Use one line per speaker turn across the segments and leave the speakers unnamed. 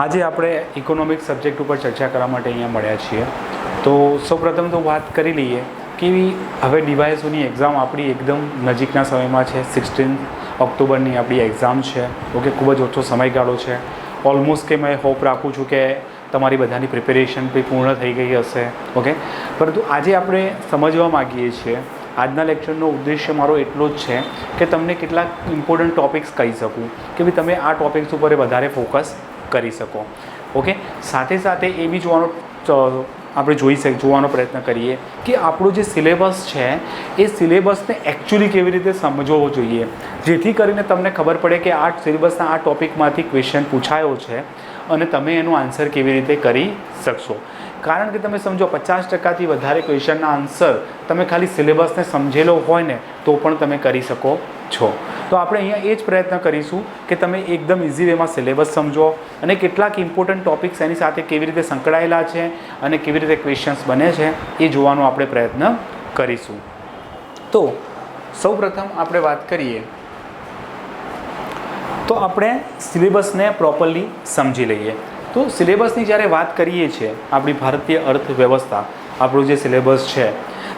આજે આપણે economics subject ઉપર ચર્ચા કરવા માટે અહીંયા મળ્યા છીએ. તો સૌપ્રથમ તો વાત કરી લઈએ કે હવે ડીવાયએસઓની એક્ઝામ આપણી એકદમ નજીકના સમયમાં છે. 16 ઓક્ટોબરની આપણી એક્ઝામ છે. ઓકે, ખૂબ જ ઓછો સમયગાળો છે. ઓલમોસ્ટ કે મેં હોપ રાખું છું કે તમારી બધાની પ્રિપેરેશન બી પૂર્ણ થઈ ગઈ હશે. ઓકે, પરંતુ આજે આપણે સમજવા માગીએ છીએ, આજના લેક્ચરનો ઉદ્દેશ્ય મારો એટલો જ છે કે તમને કેટલાક ઇમ્પોર્ટન્ટ ટૉપિક્સ કહી શકું કે ભાઈ તમે આ ટૉપિક્સ ઉપર વધારે ફોકસ કરી શકો. ઓકે, સાથે સાથે એ બી આપણે જોવાનો પ્રયત્ન કરીએ કે આપણો જે સિલેબસ છે એ સિલેબસને એકચ્યુઅલી કેવી રીતે સમજવો જોઈએ, જેથી કરીને તમને ખબર પડે કે આ સિલેબસના આ ટૉપિકમાંથી ક્વેશ્ચન પૂછાયો છે અને તમે એનો આન્સર કેવી રીતે કરી શકશો. કારણ કે તમે સમજો 50%થી વધારે ક્વેશ્ચનના આન્સર તમે ખાલી સિલેબસને સમજેલો હોય ને તો પણ તમે કરી શકો છો. તો આપણે અહીંયા એ જ પ્રયત્ન કરીશું કે તમે એકદમ ઇઝી વેમાં સિલેબસ સમજો અને કેટલાક ઇમ્પોર્ટન્ટ ટૉપિક્સ એની સાથે કેવી રીતે સંકળાયેલા છે અને કેવી રીતે ક્વેશ્ચન્સ બને છે એ જોવાનો આપણે પ્રયત્ન કરીશું. તો સૌપ્રથમ આપણે વાત કરીએ તો આપણે સિલેબસને પ્રોપરલી સમજી લઈએ. તો સિલેબસની જ્યારે વાત કરીએ છીએ, આપણી ભારતીય અર્થવ્યવસ્થા આપણું જે સિલેબસ છે,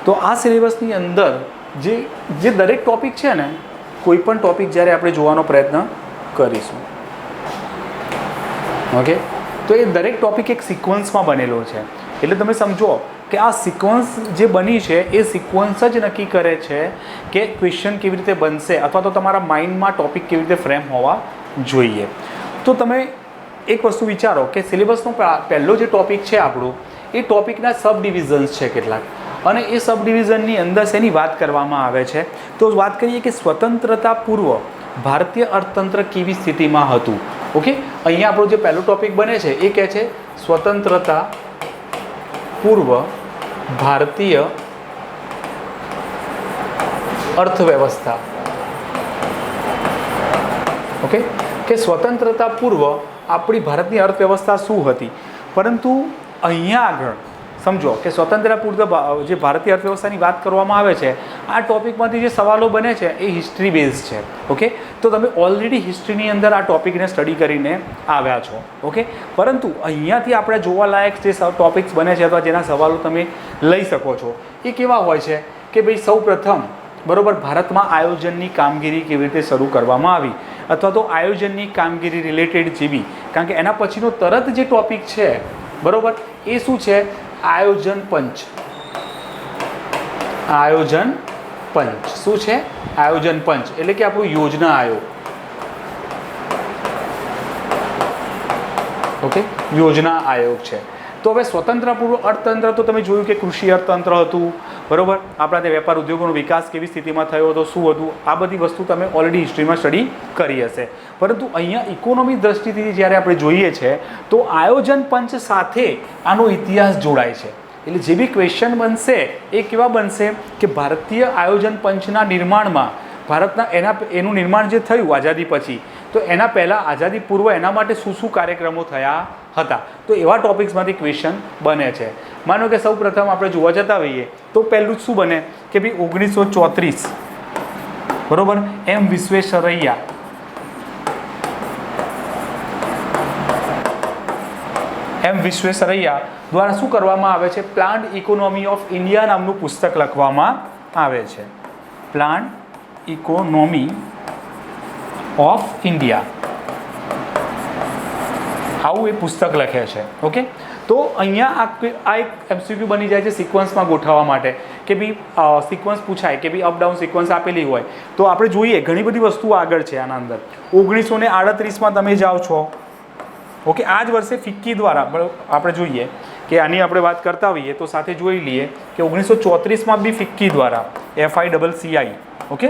તો આ સિલેબસની અંદર જે દરેક ટૉપિક છે ને, કોઈ પણ ટૉપિક જ્યારે આપણે જોવાનો પ્રયત્ન કરીશું, ઓકે, તો એ દરેક ટૉપિક એક સિક્વન્સમાં બનેલો છે. એટલે તમે સમજો કે આ સિક્વન્સ જે બની છે એ સિક્વન્સ જ નક્કી કરે છે કે ક્વેશ્ચન કેવી રીતે બનશે અથવા તો તમારા માઇન્ડમાં ટૉપિક કેવી રીતે ફ્રેમ હોવા જોઈએ. તો તમે એક વસ્તુ વિચારો કે સિલેબસનો પહેલો જે ટૉપિક છે આપણું, એ ટૉપિકના સબ ડિવિઝન્સ છે કેટલાક, અને એ સબ ડિવિઝનની અંદર શેની વાત કરવામાં આવે છે, તો વાત કરીએ કે સ્વતંત્રતા પૂર્વ ભારતીય અર્થતંત્ર કેવી સ્થિતિમાં હતું. ઓકે, અહીંયા આપણો જે પહેલો ટૉપિક બને છે એ કહે છે સ્વતંત્રતા પૂર્વ ભારતીય અર્થવ્યવસ્થા. ઓકે, કે સ્વતંત્રતા પૂર્વ આપણી ભારતની અર્થવ્યવસ્થા શું હતી. પરંતુ અહીંયા આગળ સમજો કે સ્વતંત્રતા પૂર્વ જે ભારતીય અર્થવ્યવસ્થાની વાત કરવામાં આવે છે, આ ટૉપિકમાંથી જે સવાલો બને છે એ હિસ્ટ્રી બેઝ છે. ઓકે, તો તમે ઓલરેડી હિસ્ટ્રીની અંદર આ ટૉપિકને સ્ટડી કરીને આવ્યા છો. ઓકે, પરંતુ અહીંયાથી આપણે જોવાલાયક જે ટૉપિક્સ બને છે અથવા જેના સવાલો તમે લઈ શકો છો એ કેવા હોય છે કે ભાઈ સૌ પ્રથમ બરાબર ભારતમાં આયોજનની કામગીરી કેવી રીતે શરૂ કરવામાં આવી, અથવા તો આયોજનની કામગીરી રિલેટેડ જેવી, કારણ કે એના પછીનો તરત જે ટૉપિક છે બરાબર એ શું છે, આયોજન પંચ. આયોજન પંચ શું છે? આયોજન પંચ એટલે કે આપણું યોજના આયોગ. ઓકે, યોજના આયોગ છે. તો હવે સ્વતંત્ર પૂર્વ અર્થતંત્ર તો તમે જોયું કે કૃષિ અર્થતંત્ર હતું બરાબર, આપણા તે વેપાર ઉદ્યોગોનો વિકાસ કેવી સ્થિતિમાં થયો હતો, શું હતું, આ બધી વસ્તુ તમે ઓલરેડી હિસ્ટ્રીમાં સ્ટડી કરી હશે. પરંતુ અહીંયા ઇકોનોમી દ્રષ્ટિથી જ્યારે આપણે જોઈએ છે તો આયોજન પંચ સાથે આનો ઇતિહાસ જોડાય છે. એટલે જે બી ક્વેશ્ચન બનશે એ કેવા બનશે કે ભારતીય આયોજન પંચના નિર્માણમાં એનું નિર્માણ જે થયું આઝાદી પછી, તો એના પહેલાં આઝાદી પૂર્વ એના માટે શું શું કાર્યક્રમો થયા હતા, તો એવા ટૉપિક્સમાંથી ક્વેશ્ચન બને છે. માનો કે સૌ પ્રથમ આપણે જોવા જતા હોઈએ તો પહેલું જ શું બને કે ભાઈ 1934 બરાબર, એમ વિશ્વેશ્વરૈયા દ્વારા શું કરવામાં આવે છે, પ્લાન્ડ ઇકોનોમી ઓફ ઇન્ડિયા નામનું પુસ્તક લખવામાં આવે છે. પ્લાન્ડ ઇકોનોમી ઓફ ઇન્ડિયા આવું એ પુસ્તક લખે છે. ઓકે, તો અહીંયા આ એક MCQ બની જાય છે સિક્વન્સમાં ગોઠવવા માટે કે ભાઈ સિક્વન્સ પૂછાય કે ભાઈ અપ ડાઉન સિક્વન્સ આપેલી હોય તો આપણે જોઈએ ઘણી બધી વસ્તુઓ આગળ છે આના અંદર. 1938માં તમે જાઓ છો. ઓકે, આ જ વર્ષે ફિક્કી દ્વારા આપણે જોઈએ કે આની આપણે વાત કરતા હોઈએ તો સાથે જોઈ લઈએ કે 1934માં બી ફિક્કી દ્વારા FICCI, okay,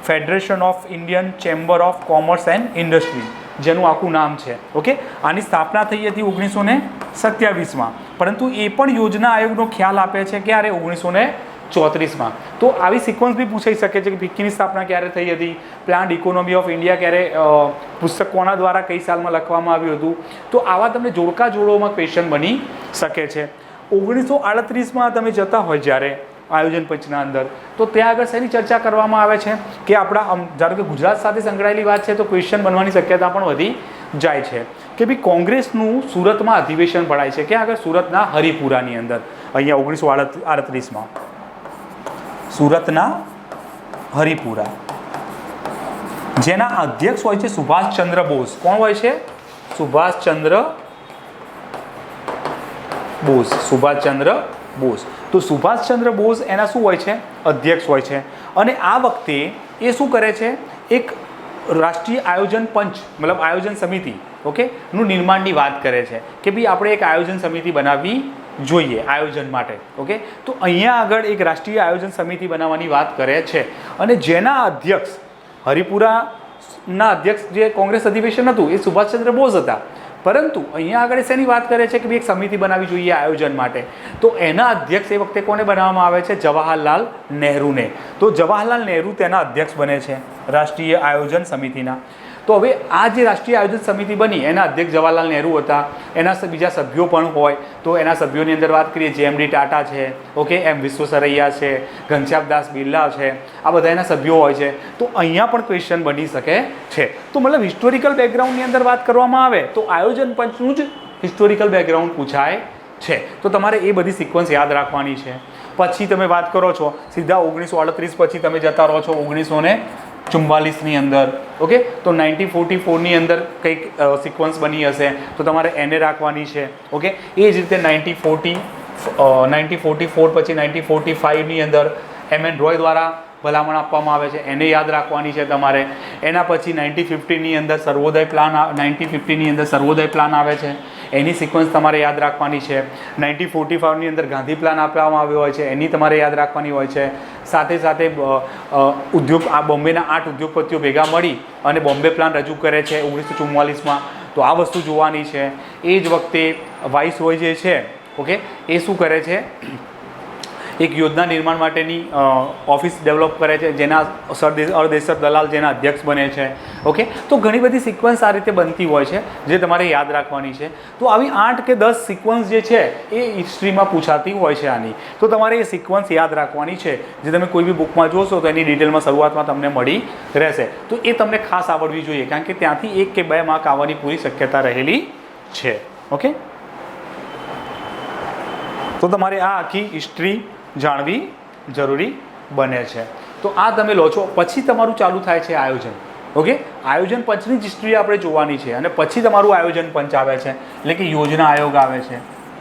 federation of Indian chamber of commerce and industry, જેનું આખું નામ છે. ઓકે, આની સ્થાપના થઈ હતી 1927માં, પરંતુ એ પણ યોજના આયોગનો ખ્યાલ આપે છે ક્યારે, 1934માં. તો આવી સિક્વન્સ બી પૂછાઈ શકે છે કે ફિક્કીની સ્થાપના ક્યારે થઈ હતી, પ્લાન્ડ ઇકોનોમી ઓફ ઇન્ડિયા ક્યારે, પુસ્તક કોના દ્વારા કઈ સાલમાં લખવામાં આવ્યું હતું. તો આવા તમને જોડકા જોડોમાં ક્વેશ્ચન બની શકે છે. 1938માં તમે જતા હોય જ્યારે આયોજન પંચના અંદર, તો ત્યાં આગળ શેની ચર્ચા કરવામાં આવે છે કે આપણા ધારો કે ગુજરાત સાથે સંકળાયેલી વાત છે તો ક્વેશ્ચન બનવાની શક્યતા પણ વધી જાય છે. કે ભાઈ કોંગ્રેસનું સુરતમાં અધિવેશન ભરાય છે, ક્યાં આગળ? સુરતના હરિપુરાની અંદર, અહીંયા 1938માં સુરતના હરિપુરા, જેના અધ્યક્ષ હોય છે સુભાષચંદ્ર બોઝ. કોણ હોય છે? સુભાષચંદ્ર બોઝ. તો સુભાષચંદ્ર બોઝ એના શું હોય છે? અધ્યક્ષ હોય છે. અને આ વખતે એ શું કરે છે? એક રાષ્ટ્રીય આયોજન પંચ, મતલબ આયોજન સમિતિ, ઓકે, નું નિર્માણની વાત કરે છે કે ભાઈ આપણે એક આયોજન સમિતિ બનાવવી જોઈએ આયોજન માટે. ઓકે, તો અહીંયા આગળ એક રાષ્ટ્રીય આયોજન સમિતિ બનાવવાની વાત કરે છે. અને જેના અધ્યક્ષ, હરિપુરાના અધ્યક્ષ જે કોંગ્રેસ અધિવેશન હતું એ સુભાષચંદ્ર બોઝ હતા. પરંતુ અહીંયા આગળ શેની વાત કરે છે કે ભાઈ એક સમિતિ બનાવવી જોઈએ આયોજન માટે. તો એના અધ્યક્ષ એ વખતે કોને બનાવવામાં આવે છે? જવાહરલાલ નહેરુને. તો જવાહરલાલ નહેરુ તેના અધ્યક્ષ બને છે રાષ્ટ્રીય આયોજન સમિતિના. તો હવે આ જે રાષ્ટ્રીય આયોજન સમિતિ બની એના અધ્યક્ષ જવાહરલાલ નહેરુ હતા. એના બીજા સભ્યો પણ હોય. તો એના સભ્યોની અંદર વાત કરીએ, JMD ટાટા છે, ઓકે, M વિશ્વેશ્વરૈયા છે, ઘનશ્યામદાસ બિરલા છે, આ બધા એના સભ્યો હોય છે. તો અહીંયા પણ ક્વેશ્ચન બની શકે છે. તો મતલબ હિસ્ટોરિકલ બેકગ્રાઉન્ડની અંદર વાત કરવામાં આવે તો આયોજન પંચનું જ હિસ્ટોરિકલ બેકગ્રાઉન્ડ પૂછાય છે. તો તમારે એ બધી સિક્વન્સ યાદ રાખવાની છે. પછી તમે વાત કરો છો સીધા 1938 પછી તમે જતા રહો છો 1944ની અંદર. ઓકે, તો 1944ની અંદર કંઈક સિક્વન્સ બની હશે તો તમારે એને રાખવાની છે. ઓકે, એ જ રીતે 1944 પછી 1945ની અંદર MN રોય દ્વારા ભલામણ આપવામાં આવે છે, એને યાદ રાખવાની છે તમારે. એના પછી 1950ની અંદર સર્વોદય પ્લાન, 1950ની અંદર સર્વોદય પ્લાન આવે છે, એની સિક્વન્સ તમારે યાદ રાખવાની છે. 1945ની અંદર ગાંધી પ્લાન આપવામાં આવ્યો હોય છે, એની તમારે યાદ રાખવાની હોય છે. સાથે સાથે આ બોમ્બેના 8 ઉદ્યોગપતિઓ ભેગા મળી અને બોમ્બે પ્લાન રજૂ કરે છે 1944માં. તો આ વસ્તુ જોવાની છે. એ જ વખતે વાઇસરોય જે છે, ઓકે, એ શું કરે છે? એક યોજના નિર્માણ માટેની ઓફિસ ડેવલપ કરે છે, જેના અરદેશર દલાલ જેના અધ્યક્ષ બને છે. ઓકે, તો ઘણી બધી સિક્વન્સ આ રીતે બનતી હોય છે જે તમારે યાદ રાખવાની છે. તો આવી 8 કે 10 સિક્વન્સ જે છે એ હિસ્ટ્રીમાં પૂછાતી હોય છે આની. તો તમારે એ સિક્વન્સ યાદ રાખવાની છે, જે તમે કોઈ બી બુકમાં જોશો તો એની ડિટેલમાં શરૂઆતમાં તમને મળી રહેશે. તો એ તમને ખાસ આવડવી જોઈએ, કારણ કે ત્યાંથી 1 કે 2 માર્ક આવવાની પૂરી શક્યતા રહેલી છે. ઓકે, તો તમારે આ આખી હિસ્ટ્રી જાણવી જરૂરી બને છે. તો આ તમે લો છો. પછી તમારું ચાલુ થાય છે આયોજન. ઓકે, આયોજન પંચની જ હિસ્ટ્રી આપણે જોવાની છે અને પછી તમારું આયોજન પંચ આવે છે, એટલે કે યોજના આયોગ આવે છે.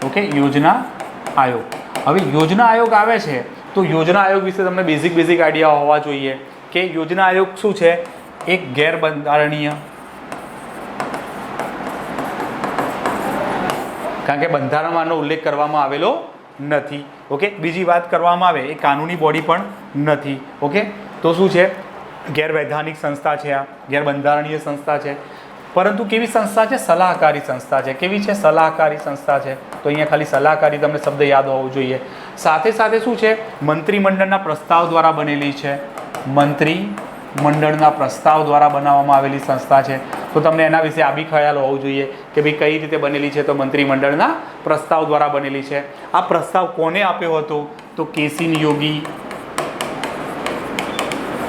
ઓકે, યોજના આયોગ. હવે યોજના આયોગ આવે છે તો યોજના આયોગ વિશે તમને બેઝિક આઈડિયા હોવા જોઈએ કે યોજના આયોગ શું છે? એક ગેરબંધારણીય, કારણ કે બંધારણમાંનો ઉલ્લેખ કરવામાં આવેલો નથી. ઓકે, બીજી વાત કરવામાં આવે એ કાનૂની બોડી પણ નથી. ઓકે, તો શું છે? ગેરવૈધાનિક સંસ્થા છે, આ ગેરબંધારણીય સંસ્થા છે. પરંતુ કેવી સંસ્થા છે? સલાહકારી સંસ્થા છે. કેવી છે? સલાહકારી સંસ્થા છે. તો અહીંયા ખાલી સલાહકારી તમને શબ્દ યાદ હોવો જોઈએ. સાથે સાથે શું છે? મંત્રીમંડળના પ્રસ્તાવ દ્વારા બનેલી છે. મંત્રીમંડળના પ્રસ્તાવ દ્વારા બનાવવામાં આવેલી સંસ્થા છે. તો તમને એના વિશે આ બી ખ્યાલ હોવો જોઈએ કે ભાઈ કઈ રીતે બનેલી છે. તો મંત્રીમંડળના પ્રસ્તાવ દ્વારા બનેલી છે. આ પ્રસ્તાવ કોને આપ્યો હતો? તો કેસી નિયોગી,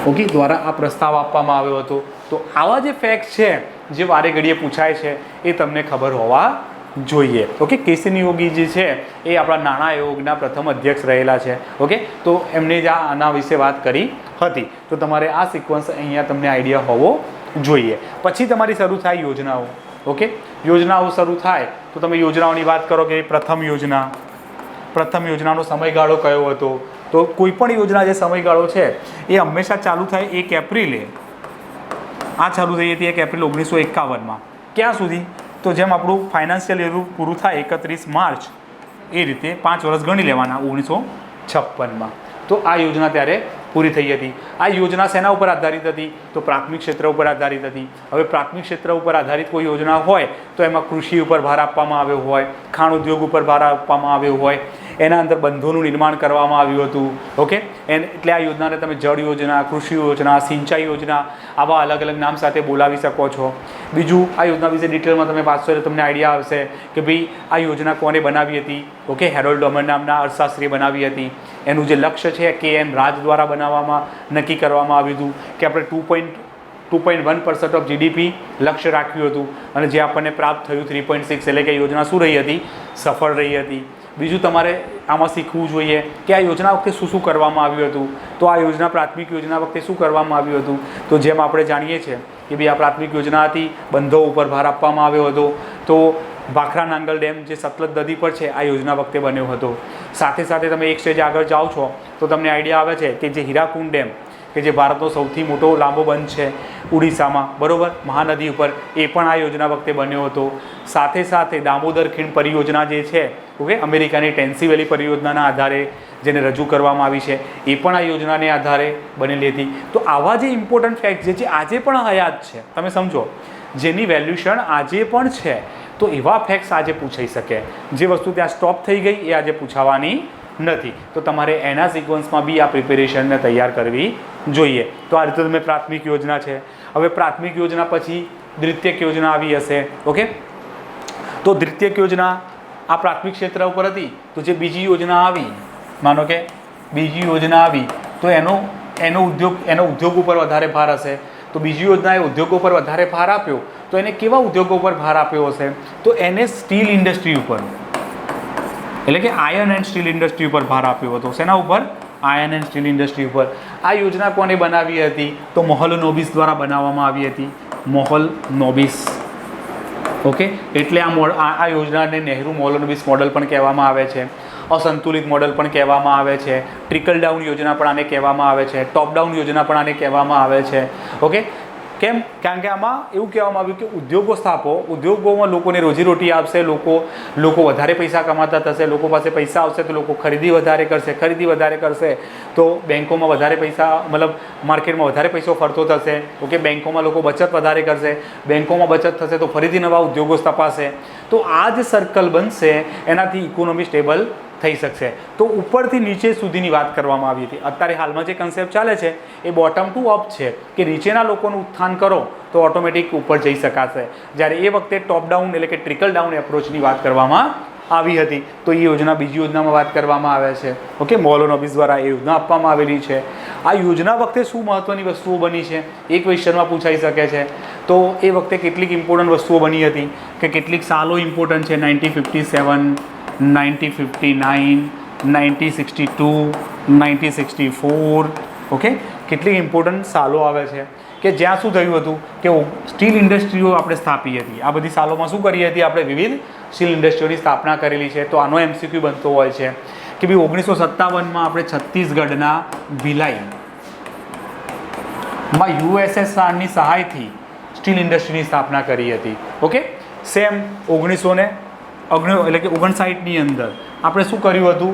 ઓકે, દ્વારા આ પ્રસ્તાવ આપવામાં આવ્યો હતો. તો આવા જે ફેક્ટ છે જે વારે ઘડીએ પૂછાય છે એ તમને ખબર હોવા જોઈએ. ઓકે, કેસી નિયોગી જે છે એ આપણા નાણાં આયોગના પ્રથમ અધ્યક્ષ રહેલા છે. ઓકે, તો એમને જ આના વિશે વાત કરી હતી. તો તમારે આ સિક્વન્સ અહીંયા તમને આઈડિયા હોવો જોઈએ. પછી તમારી શરૂ થાય યોજનાઓ. ઓકે, યોજનાઓ શરૂ થાય તો તમે યોજનાઓની વાત કરો કે પ્રથમ યોજનાનો સમયગાળો કયો હતો? તો કોઈ પણ યોજના જે સમયગાળો છે એ હંમેશા ચાલુ થાય 1 એપ્રિલે. આ ચાલુ થઈ હતી 1 એપ્રિલ 1951માં. ક્યાં સુધી? તો જેમ આપણું ફાઇનાન્શિયલ યર પૂરું થાય 31 માર્ચ, એ રીતે 5 વર્ષ ગણી લેવાના 1956માં. તો આ યોજના ત્યારે પૂરી થઈ હતી. આ યોજના શેના ઉપર આધારિત હતી? તો પ્રાથમિક ક્ષેત્ર ઉપર આધારિત હતી. હવે પ્રાથમિક ક્ષેત્ર ઉપર આધારિત કોઈ યોજના હોય તો એમાં કૃષિ ઉપર ભાર આપવામાં આવ્યો હોય, ખાણ ઉદ્યોગ ઉપર ભાર આપવામાં આવ્યો હોય, એના અંદર બંધોનું નિર્માણ કરવામાં આવ્યું હતું. ઓકે, એટલે આ યોજનાને તમે જળ યોજના, કૃષિ યોજના, સિંચાઈ યોજના આવા અલગ અલગ નામ સાથે બોલાવી શકો છો. બીજું, આ યોજના વિશે ડિટેલમાં તમે વાંચશો એટલે તમને આઈડિયા આવશે કે ભાઈ આ યોજના કોને બનાવી હતી? ઓકે, હેરોલ્ડ ડોમર નામના અર્થશાસ્ત્રીએ બનાવી હતી. એનું જે લક્ષ્ય છે KM રાજ દ્વારા બનાવવામાં નક્કી કરવામાં આવ્યું હતું કે આપણે 2.1% ઓફ જીડીપી લક્ષ્ય રાખ્યું હતું અને જે આપણને પ્રાપ્ત થયું 3.6, એટલે કે યોજના શું રહી હતી? સફળ રહી હતી. બીજું તમારે આમાં શીખવું જોઈએ કે આ યોજના વખતે શું શું કરવામાં આવ્યું હતું. તો આ યોજના પ્રાથમિક યોજના વખતે શું કરવામાં આવ્યું હતું? તો જેમ આપણે જાણીએ છીએ કે ભાઈ આ પ્રાથમિક યોજના હતી, બંધો ઉપર ભાર આપવામાં આવ્યો હતો. તો ભાખરા નાંગલ ડેમ જે સતલજ નદી પર છે આ યોજના વખતે બન્યો હતો. સાથે સાથે તમે એક સ્ટેજ આગળ જાઓ છો તો તમને આઈડિયા આવે છે કે જે હીરાકુંડ ડેમ કે જે ભારતનો સૌથી મોટો લાંબો બંધ છે ઉડીસામાં, બરાબર, મહાનદી ઉપર, એ પણ આ યોજના વખતે બન્યો હતો. સાથે સાથે દામોદર ખીણ પરિયોજના જે છે, ઓકે, અમેરિકાની ટેન્સી વેલી પરિયોજનાના આધારે જેને રજૂ કરવામાં આવી છે, એ પણ આ યોજનાને આધારે બનેલી હતી. તો આવા જે ઇમ્પોર્ટન્ટ ફેક્ટ જે આજે પણ હયાત છે, તમે સમજો, જેની વેલ્યુશન આજે પણ છે, તો એવા ફેક્ટ્સ આજે પૂછાઈ શકે. જે વસ્તુ ત્યાં સ્ટોપ થઈ ગઈ એ આજે પૂછાવાની નથી. તો તમારે એના સિક્વન્સમાં બી આ પ્રિપેરેશનને તૈયાર કરવી જોઈએ. તો આ રીતે તમે પ્રાથમિક યોજના છે. હવે પ્રાથમિક યોજના પછી દ્વિતીયક યોજના આવી હશે, ઓકે. તો દ્વિતીયક યોજના આ પ્રાથમિક ક્ષેત્ર ઉપર હતી. તો જે બીજી યોજના આવી, માનો કે બીજી યોજના આવી, તો એનો ઉદ્યોગ ઉપર વધારે ભાર હશે. તો બીજી યોજનાએ ઉદ્યોગો પર વધારે ભાર આપ્યો, તો એને કેવા ઉદ્યોગો પર ભાર આપ્યો હશે? તો એને સ્ટીલ ઇન્ડસ્ટ્રી ઉપર, એટલે કે આયર્ન એન્ડ સ્ટીલ ઇન્ડસ્ટ્રી ઉપર ભાર આપ્યો હતો. શેના ઉપર? આયર્ન એન્ડ સ્ટીલ ઇન્ડસ્ટ્રી ઉપર. આ યોજના કોને બનાવી હતી? તો મોહલનોબિસ દ્વારા બનાવવામાં આવી હતી. મોહલનોબિસ, ઓકે. એટલે આ યોજનાને નહેરુ મોહલનોબિસ મોડલ પણ કહેવામાં આવે છે. અસંતુલિત મોડલ પણ કહેવામાં આવે છે. ટ્રિકલ ડાઉન યોજના પણ આને કહેવામાં આવે છે. ટોપ ડાઉન યોજના પણ આને કહેવામાં આવે છે, ઓકે. કેમ? કારણ કે આમાં એવું કહેવામાં આવ્યું કે ઉદ્યોગો સ્થાપો, ઉદ્યોગોમાં લોકોને રોજીરોટી આપશે, લોકો વધારે પૈસા કમાતા થશે, લોકો પાસે પૈસા આવશે તો લોકો ખરીદી વધારે કરશે તો બેંકોમાં વધારે પૈસા, મતલબ માર્કેટમાં વધારે પૈસો ફરતો થશે, ઓકે. બેંકોમાં લોકો બચત વધારે કરશે, બેંકોમાં બચત થશે તો ફરીથી નવા ઉદ્યોગો સ્થપાશે. તો આ જ સર્કલ બનશે, એનાથી ઇકોનોમી સ્ટેબલ થઈ શકશે. તો ઉપરથી નીચે સુધીની વાત કરવામાં આવી હતી. અત્યારે હાલમાં જે કન્સેપ્ટ ચાલે છે એ બોટમ ટુ અપ છે, કે નીચેના લોકોનું ઉત્થાન કરો તો ઓટોમેટિક ઉપર જઈ શકાશે. જ્યારે એ વખતે ટોપ ડાઉન એટલે કે ટ્રિકલ ડાઉન એપ્રોચની વાત કરવામાં આવી હતી. તો એ યોજના બીજી યોજનામાં વાત કરવામાં આવે છે, ઓકે. મોહલનોબિસ દ્વારા એ યોજના આપવામાં આવેલી છે. આ યોજના વખતે શું મહત્ત્વની વસ્તુઓ બની છે એ ક્વેશ્ચનમાં પૂછાઈ શકે છે. તો એ વખતે કેટલીક ઇમ્પોર્ટન્ટ વસ્તુઓ બની હતી, કે કેટલીક સાલો ઇમ્પોર્ટન્ટ છે. 1957, 1959, 1962, 1964, ઓકે. કેટલીક ઇમ્પોર્ટન્ટ સાલો આવે છે કે જ્યાં શું થયું હતું કે સ્ટીલ ઇન્ડસ્ટ્રીઓ આપણે સ્થાપી હતી. આ બધી સાલોમાં શું કરી હતી? આપણે વિવિધ સ્ટીલ ઇન્ડસ્ટ્રીઓની સ્થાપના કરેલી છે. તો આનો MCQ બનતો હોય છે કે ભાઈ 1957માં આપણે છત્તીસગઢના ભિલાઈમાં USSRની સહાયથી સ્ટીલ ઇન્ડસ્ટ્રીની સ્થાપના કરી હતી, ઓકે. સેમ 1959ની અંદર આપણે શું કર્યું હતું?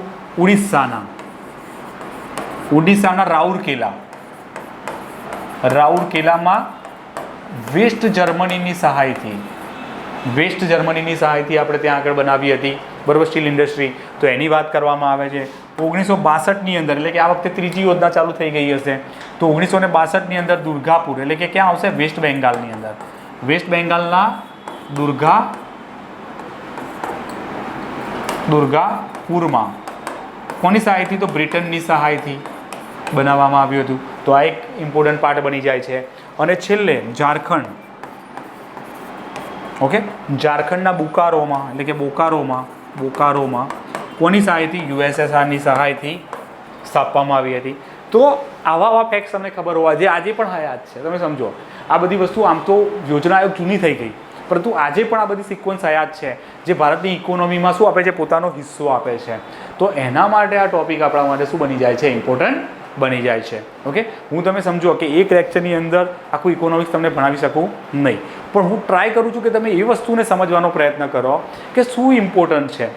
ઉડીસાના રાઉરકેલામાં વેસ્ટ જર્મનીની સહાયથી આપણે ત્યાં આગળ બનાવી હતી, બરાબર, સ્ટીલ ઇન્ડસ્ટ્રી. તો એની વાત કરવામાં આવે છે. 1962ની અંદર, એટલે કે આ વખતે ત્રીજી યોજના ચાલુ થઈ ગઈ હશે. તો 1962ની અંદર દુર્ગાપુર, એટલે કે ક્યાં આવશે? વેસ્ટ બેંગાલની અંદર. વેસ્ટ બેંગાલના દુર્ગાપુરમાં કોની સહાયથી? તો બ્રિટનની સહાયથી બનાવવામાં આવ્યું હતું. તો આ એક ઇમ્પોર્ટન્ટ પાર્ટ બની જાય છે. અને છેલ્લે ઝારખંડ, ઓકે. ઝારખંડના બોકારોમાં કોની સહાયથી? USSRની સહાયથી સ્થાપવામાં આવી હતી. તો આવા ફેક્ટ્સ તમને ખબર હોવા જે આજે પણ હયાત છે. તમે સમજો, આ બધી વસ્તુ આમ તો યોજના આયોગ જૂની થઈ ગઈ, પરંતુ આજે પણ આ બધી સિક્વન્સ હયાત છે, જે ભારતની ઇકોનોમીમાં શું આપે છે? પોતાનો હિસ્સો આપે છે. તો એના માટે આ ટોપિક આપણા માટે શું બની જાય છે? ઇમ્પોર્ટન્ટ બની જાય છે, ઓકે. હું તમે સમજો કે એક લેક્ચરની અંદર આખું ઇકોનોમિક્સ તમને ભણાવી શકું નહીં, પણ હું ટ્રાય કરું છું કે તમે એ વસ્તુને સમજવાનો પ્રયત્ન કરો કે શું ઇમ્પોર્ટન્ટ છે.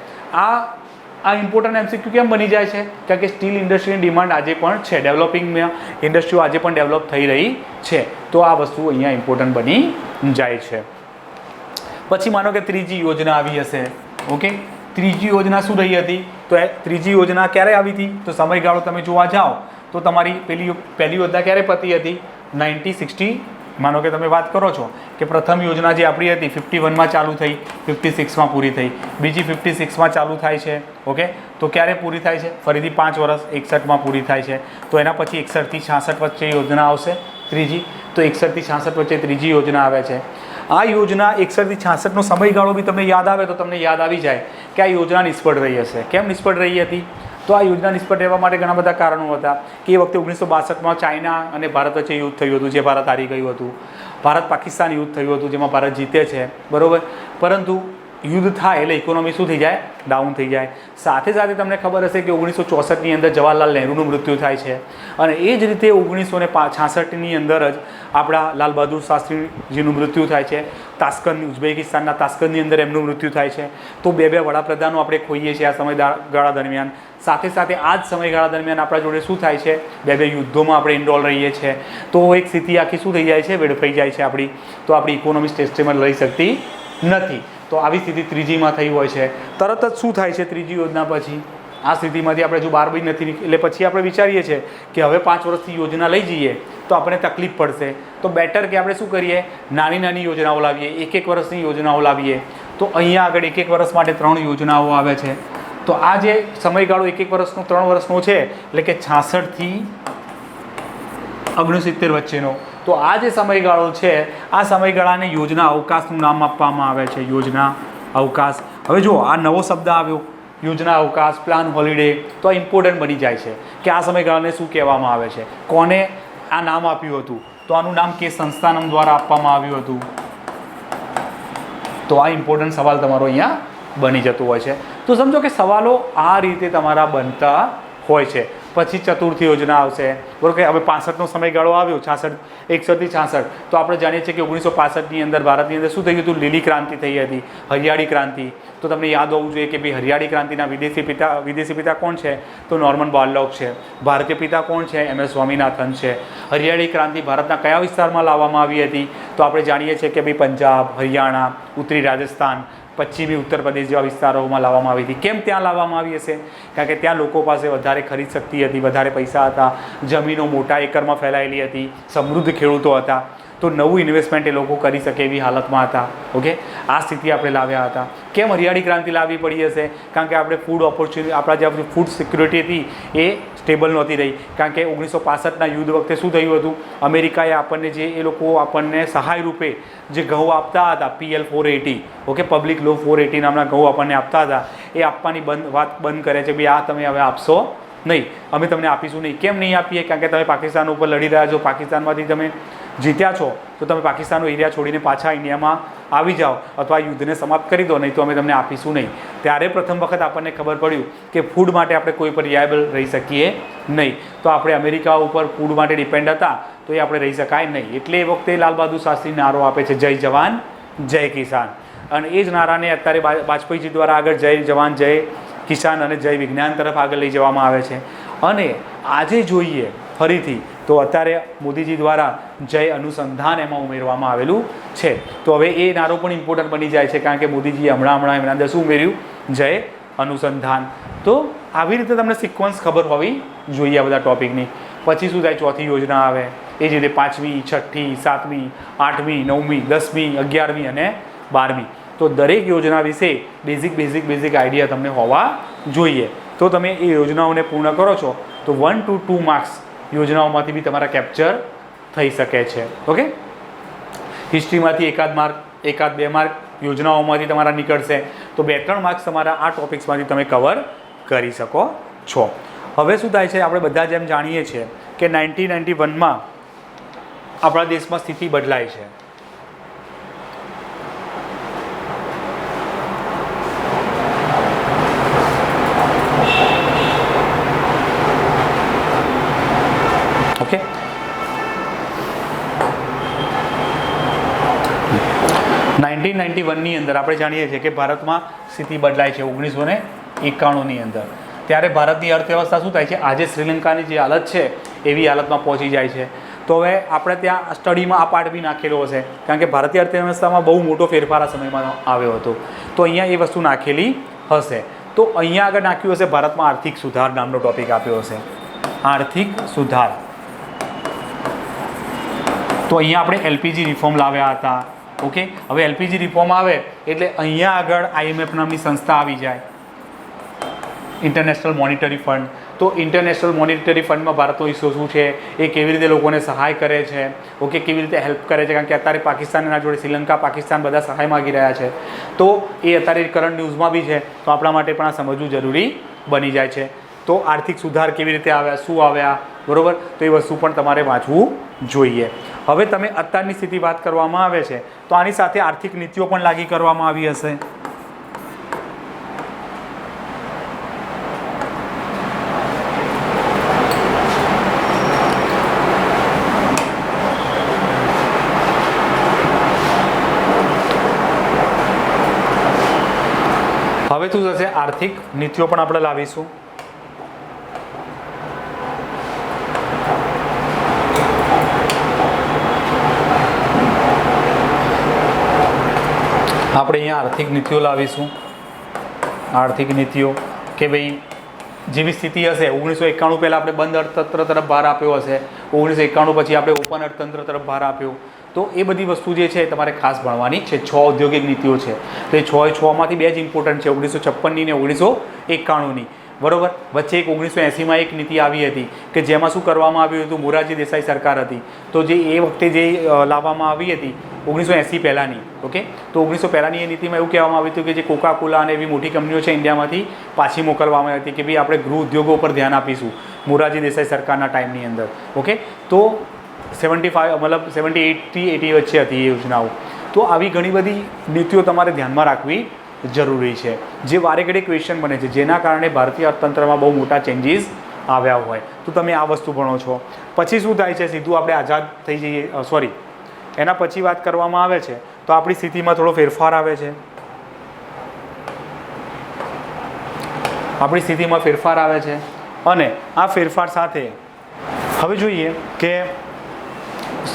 આ ઇમ્પોર્ટન્ટ MCQ કેમ બની જાય છે? કારણ કે સ્ટીલ ઇન્ડસ્ટ્રીની ડિમાન્ડ આજે પણ છે, ડેવલપિંગમાં ઇન્ડસ્ટ્રીઓ આજે પણ ડેવલપ થઈ રહી છે. તો આ વસ્તુ અહીંયા ઇમ્પોર્ટન્ટ બની જાય છે. પછી માનો કે ત્રીજી યોજના આવી હશે, ઓકે. ત્રીજી યોજના શું રહી હતી? તો એ ત્રીજી યોજના ક્યારે આવી હતી? તો સમયગાળો તમે જોવા જાઓ તો તમારી પહેલી યોજના ક્યારે પતી હતી? 1960. માનો કે તમે વાત કરો છો કે પ્રથમ યોજના જે આપણી હતી 51માં ચાલુ થઈ, 56માં પૂરી થઈ. બીજી 56માં ચાલુ થાય છે, ઓકે. તો ક્યારે પૂરી થાય છે? ફરીથી 5 વર્ષ 61માં પૂરી થાય છે. તો એના પછી 61થી 66 વચ્ચે યોજના આવશે, ત્રીજી. તો 61 થી 66 વચ્ચે ત્રીજી યોજના આવે છે. આ યોજના 61 થી 66નો સમયગાળો બી તમને યાદ આવે તો તમને યાદ આવી જાય કે આ યોજના નિષ્ફળ રહી હશે. કેમ નિષ્ફળ રહી હતી? તો આ યોજના નિષ્ફળ રહેવા માટે ઘણા બધા કારણો હતા કે એ વખતે 1962માં ચાઇના અને ભારત વચ્ચે યુદ્ધ થયું હતું, જે ભારત હારી ગયું હતું. ભારત પાકિસ્તાન યુદ્ધ થયું હતું, જેમાં ભારત જીતે છે, બરાબર. પરંતુ યુદ્ધ થાય એટલે ઇકોનોમી શું થઈ જાય? ડાઉન થઈ જાય. સાથે સાથે તમને ખબર હશે કે 1964ની અંદર જવાહરલાલ નહેરુનું મૃત્યુ થાય છે અને એ જ રીતે 1966ની અંદર જ આપણા લાલ બહાદુર શાસ્ત્રીજીનું મૃત્યુ થાય છે. તાસ્કંદ, ઉઝબેકિસ્તાનના તાસ્કંદની અંદર એમનું મૃત્યુ થાય છે. તો બે વડાપ્રધાનો આપણે ખોઈએ છીએ આ સમયગાળા દરમિયાન. સાથે સાથે આ જ સમયગાળા દરમિયાન આપણા જોડે શું થાય છે? બે યુદ્ધોમાં આપણે ઇન્વોલ્વ રહીએ છીએ. તો એક સ્થિતિ આખી શું થઈ જાય છે? વેડફાઈ જાય છે આપણી. તો આપણી ઇકોનોમી સ્ટેસ્ટેબલ રહી શકતી નથી. તો આવી સ્થિતિ ત્રીજીમાં થઈ હોય છે. તરત જ શું થાય છે ત્રીજી યોજના પછી? આ સ્થિતિમાંથી આપણે જો બહાર બી નથી એટલે પછી આપણે વિચારીએ છીએ કે હવે 5 વર્ષથી યોજના લઈ જઈએ તો આપણને તકલીફ પડશે. તો બેટર કે આપણે શું કરીએ? નાની નાની યોજનાઓ લાવીએ, એક વર્ષની યોજનાઓ લાવીએ. તો અહીંયા આગળ એક વર્ષ માટે 3 યોજનાઓ આવે છે. તો આ જે સમયગાળો એક વર્ષનો 3 વર્ષનો છે એટલે કે 66 થી 69 વચ્ચેનો. તો આ જે સમયગાળો છે આ સમયગાળાને યોજના અવકાશનું નામ આપવામાં આવે છે. યોજના અવકાશ. હવે જો આ નવો શબ્દ આવ્યો, યોજના અવકાશ, પ્લાન હોલિડે. તો આ ઇમ્પોર્ટન્ટ બની જાય છે કે આ સમયગાળાને શું કહેવામાં આવે છે, કોને આ નામ આપ્યું હતું. તો આનું નામ કે સંસ્થાનમ દ્વારા આપવામાં આવ્યું હતું. તો આ ઇમ્પોર્ટન્ટ સવાલ તમારો અહીંયા બની જતો હોય છે. તો સમજો કે સવાલો આ રીતે તમારા બનતા હોય છે. પછી ચતુર્થી યોજના આવશે, બરાબર. કે હવે 65નો સમયગાળો આવ્યો, 61 થી 66. તો આપણે જાણીએ છીએ કે 1965ની અંદર ભારતની અંદર શું થયું હતું? લીલી ક્રાંતિ થઈ હતી, હરિયાળી ક્રાંતિ. તો તમને યાદ હોવું જોઈએ કે ભાઈ હરિયાળી ક્રાંતિના વિદેશી પિતા કોણ છે? તો નોર્મન બોરલોગ છે. ભારતીય પિતા કોણ છે? MS સ્વામીનાથન છે. હરિયાળી ક્રાંતિ ભારતના કયા વિસ્તારમાં લાવવામાં આવી હતી? તો આપણે જાણીએ છીએ કે ભાઈ પંજાબ, હરિયાણા, ઉત્તરી રાજસ્થાન, પશ્ચિમી ઉત્તર પ્રદેશ જેવા વિસ્તારોમાં લાવવામાં આવી હતી. કેમ ત્યાં લાવવામાં આવી હશે? કારણ કે ત્યાં લોકો પાસે વધારે ખરીદ શક્તિ હતી, વધારે પૈસા હતા, જમીનો મોટા એકરમાં ફેલાયેલી હતી, સમૃદ્ધ ખેડૂતો હતા. તો નવું ઇન્વેસ્ટમેન્ટ એ લોકો કરી શકે એવી હાલતમાં હતા. ઓકે, આ સ્થિતિ આપણે લાવ્યા હતા. કેમ હરિયાળી ક્રાંતિ લાવવી પડી હશે? કારણ કે આપણે ફૂડ ઓપોર્ચ્યુનિટી, આપણા જે ફૂડ સિક્યુરિટી હતી એ સ્ટેબલ નહોતી રહી. કારણ કે 1965ના યુદ્ધ વખતે શું થયું હતું? અમેરિકાએ આપણને એ લોકો આપણને સહાય રૂપે જે ઘઉં આપતા હતા, PL 480, ઓકે, પબ્લિક લો 480 નામના ઘઉં આપણને આપતા હતા, એ આપવાની વાત બંધ કરે છે. ભાઈ આ તમે હવે આપશો નહીં, અમે તમને આપીશું નહીં. કેમ નહીં આપીએ? કારણ કે તમે પાકિસ્તાન ઉપર લડી રહ્યા છો, પાકિસ્તાનમાંથી તમે જીત્યા છો, તો તમે પાકિસ્તાનનો એરિયા છોડીને પાછા ઇન્ડિયામાં આવી જાઓ અથવા યુદ્ધને સમાપ્ત કરી દો, નહીં તો અમે તમને આપીશું નહીં. ત્યારે પ્રથમ વખત આપણને ખબર પડ્યું કે ફૂડ માટે આપણે કોઈ પર રિલાયબલ રહી શકીએ નહીં. તો આપણે અમેરિકા ઉપર ફૂડ માટે ડિપેન્ડ હતા, તો એ આપણે રહી શકાય નહીં. એટલે એ વખતે લાલ બહાદુર શાસ્ત્રી નારો આપે છે, જય જવાન જય કિસાન. અને એ જ નારાને અત્યારે વાજપેયીજી દ્વારા આગળ જય જવાન જય કિસાન અને જય વિજ્ઞાન તરફ આગળ લઈ જવામાં આવે છે. અને આજે જોઈએ ફરીથી તો અત્યારે મોદીજી દ્વારા જય અનુસંધાન એમાં ઉમેરવામાં આવેલું છે. તો હવે એ નારો પણ ઇમ્પોર્ટન્ટ બની જાય છે, કારણ કે મોદીજીએ હમણાં એમના અંદર શું ઉમેર્યું? જય અનુસંધાન. તો આવી રીતે તમને સિક્વન્સ ખબર હોવી જોઈએ આ બધા ટોપિકની. પછી શું થાય? ચોથી યોજના આવે. એ જ રીતે 5મી, 6ઠી, 7મી, 8મી, 9મી, 10મી, 11મી અને 12મી. તો દરેક યોજના વિશે બેઝિક આઈડિયા તમને હોવા જોઈએ. તો તમે એ યોજનાઓને પૂર્ણ કરો છો તો 1 to 2 માર્ક્સ યોજનાઓમાંથી બી તમારા કેપ્ચર થઈ શકે છે. ઓકે, હિસ્ટ્રીમાંથી એકાદ માર્ક, એકાદ 2 માર્ક યોજનાઓમાંથી તમારા નીકળશે. તો 2-3 માર્ક્સ તમારા આ ટોપિક્સમાંથી તમે કવર કરી શકો છો. હવે શું થાય છે? આપણે બધા જેમ જાણીએ છીએ કે 1991માં આપણા દેશમાં સ્થિતિ બદલાય છે. ઓકે, 1991ની અંદર આપણે જાણીએ છીએ કે ભારતમાં સ્થિતિ બદલાય છે 1991ની અંદર. ત્યારે ભારતની અર્થવ્યવસ્થા શું થાય છે? આજે શ્રીલંકાની જે હાલત છે એવી હાલતમાં પહોંચી જાય છે. તો હવે આપણે ત્યાં સ્ટડીમાં આ પાર્ટ બી નાખેલો હશે, કારણ કે ભારતીય અર્થવ્યવસ્થામાં બહુ મોટો ફેરફાર આ સમયમાં આવ્યો હતો. તો અહીંયા એ વસ્તુ નાખેલી હશે. તો અહીંયા આગળ નાખ્યું હશે ભારતમાં આર્થિક સુધાર નામનો ટોપિક આપ્યો હશે, આર્થિક સુધાર. તો અહીંયા આપણે LPG રિફોર્મ લાવ્યા હતા. ઓકે, હવે LPG રિફોર્મ આવે એટલે અહીંયા આગળ IMF નામની સંસ્થા આવી જાય. International monetary fund. તો ઇન્ટરનેશનલ મોનિટરી ફંડમાં ભારતનો હિસ્સો શું છે, એ કેવી રીતે લોકોને સહાય કરે છે, ઓકે, કેવી રીતે હેલ્પ કરે છે, કારણ કે અત્યારે પાકિસ્તાનના જોડે શ્રીલંકા, પાકિસ્તાન બધા સહાય માગી રહ્યા છે. તો એ અત્યારે કરંટ ન્યૂઝમાં બી છે, તો આપણા માટે પણ આ સમજવું જરૂરી બની જાય છે. તો આર્થિક સુધાર કેવી રીતે આવ્યા, શું આવ્યા, બરાબર, તો એ વસ્તુ પણ તમારે વાંચવું જોઈએ. હવે તમે અત્યારની સ્થિતિ વાત કરવામાં આવે છે, તો આની સાથે આર્થિક નીતિઓ પણ લાગી કરવામાં આવી હશે. હવે શું થશે, આર્થિક નીતિઓ પણ આપણે લાવીશું. આપણે અહીંયા આર્થિક નીતિઓ લાવીશું. આર્થિક નીતિઓ કે ભાઈ જેવી સ્થિતિ હશે 1991 પહેલાં આપણે બંધ અર્થતંત્ર તરફ ભાર આપ્યો હશે, 1991 પછી આપણે ઓપન અર્થતંત્ર તરફ ભાર આપ્યો. તો એ બધી વસ્તુ જે છે તમારે ખાસ ભણવાની છે. 6 ઔદ્યોગિક નીતિઓ છે, તો એ 6માંથી 2 જ ઇમ્પોર્ટન્ટ છે, 1956ની ને 1991ની, બરાબર. વચ્ચે એક 1980માં એક નીતિ આવી હતી કે જેમાં શું કરવામાં આવ્યું હતું, મોરારજી દેસાઈ સરકાર હતી, તો જે એ વખતે જે લાવવામાં આવી હતી 1980 પહેલાંની, ઓકે, તો 1900 પહેલાંની એ નીતિમાં એવું કહેવામાં આવ્યું હતું કે જે કોકા કોલા અને એવી મોટી કંપનીઓ છે ઇન્ડિયામાંથી પાછી મોકલવામાં આવી હતી કે ભાઈ આપણે ગૃહ ઉદ્યોગો પર ધ્યાન આપીશું મોરારજી દેસાઈ સરકારના ટાઈમની અંદર, ઓકે. તો 75 મતલબ 78 થી 80 વચ્ચે હતી એ યોજનાઓ. તો આવી ઘણી બધી નીતિઓ તમારે ધ્યાનમાં રાખવી જરૂરી છે, જે વારે ઘડીએ ક્વેશ્ચન બને છે, જેના કારણે ભારતીય અર્થતંત્રમાં બહુ મોટા ચેન્જીસ આવ્યા હોય. તો તમે આ વસ્તુ ભણો છો. પછી શું થાય છે, સીધું આપણે આઝાદ થઈ જઈએ, સોરી, એના પછી વાત કરવામાં આવે છે તો આપણી સ્થિતિમાં થોડો ફેરફાર આવે છે. આપણી સ્થિતિમાં ફેરફાર આવે છે અને આ ફેરફાર સાથે હવે જોઈએ કે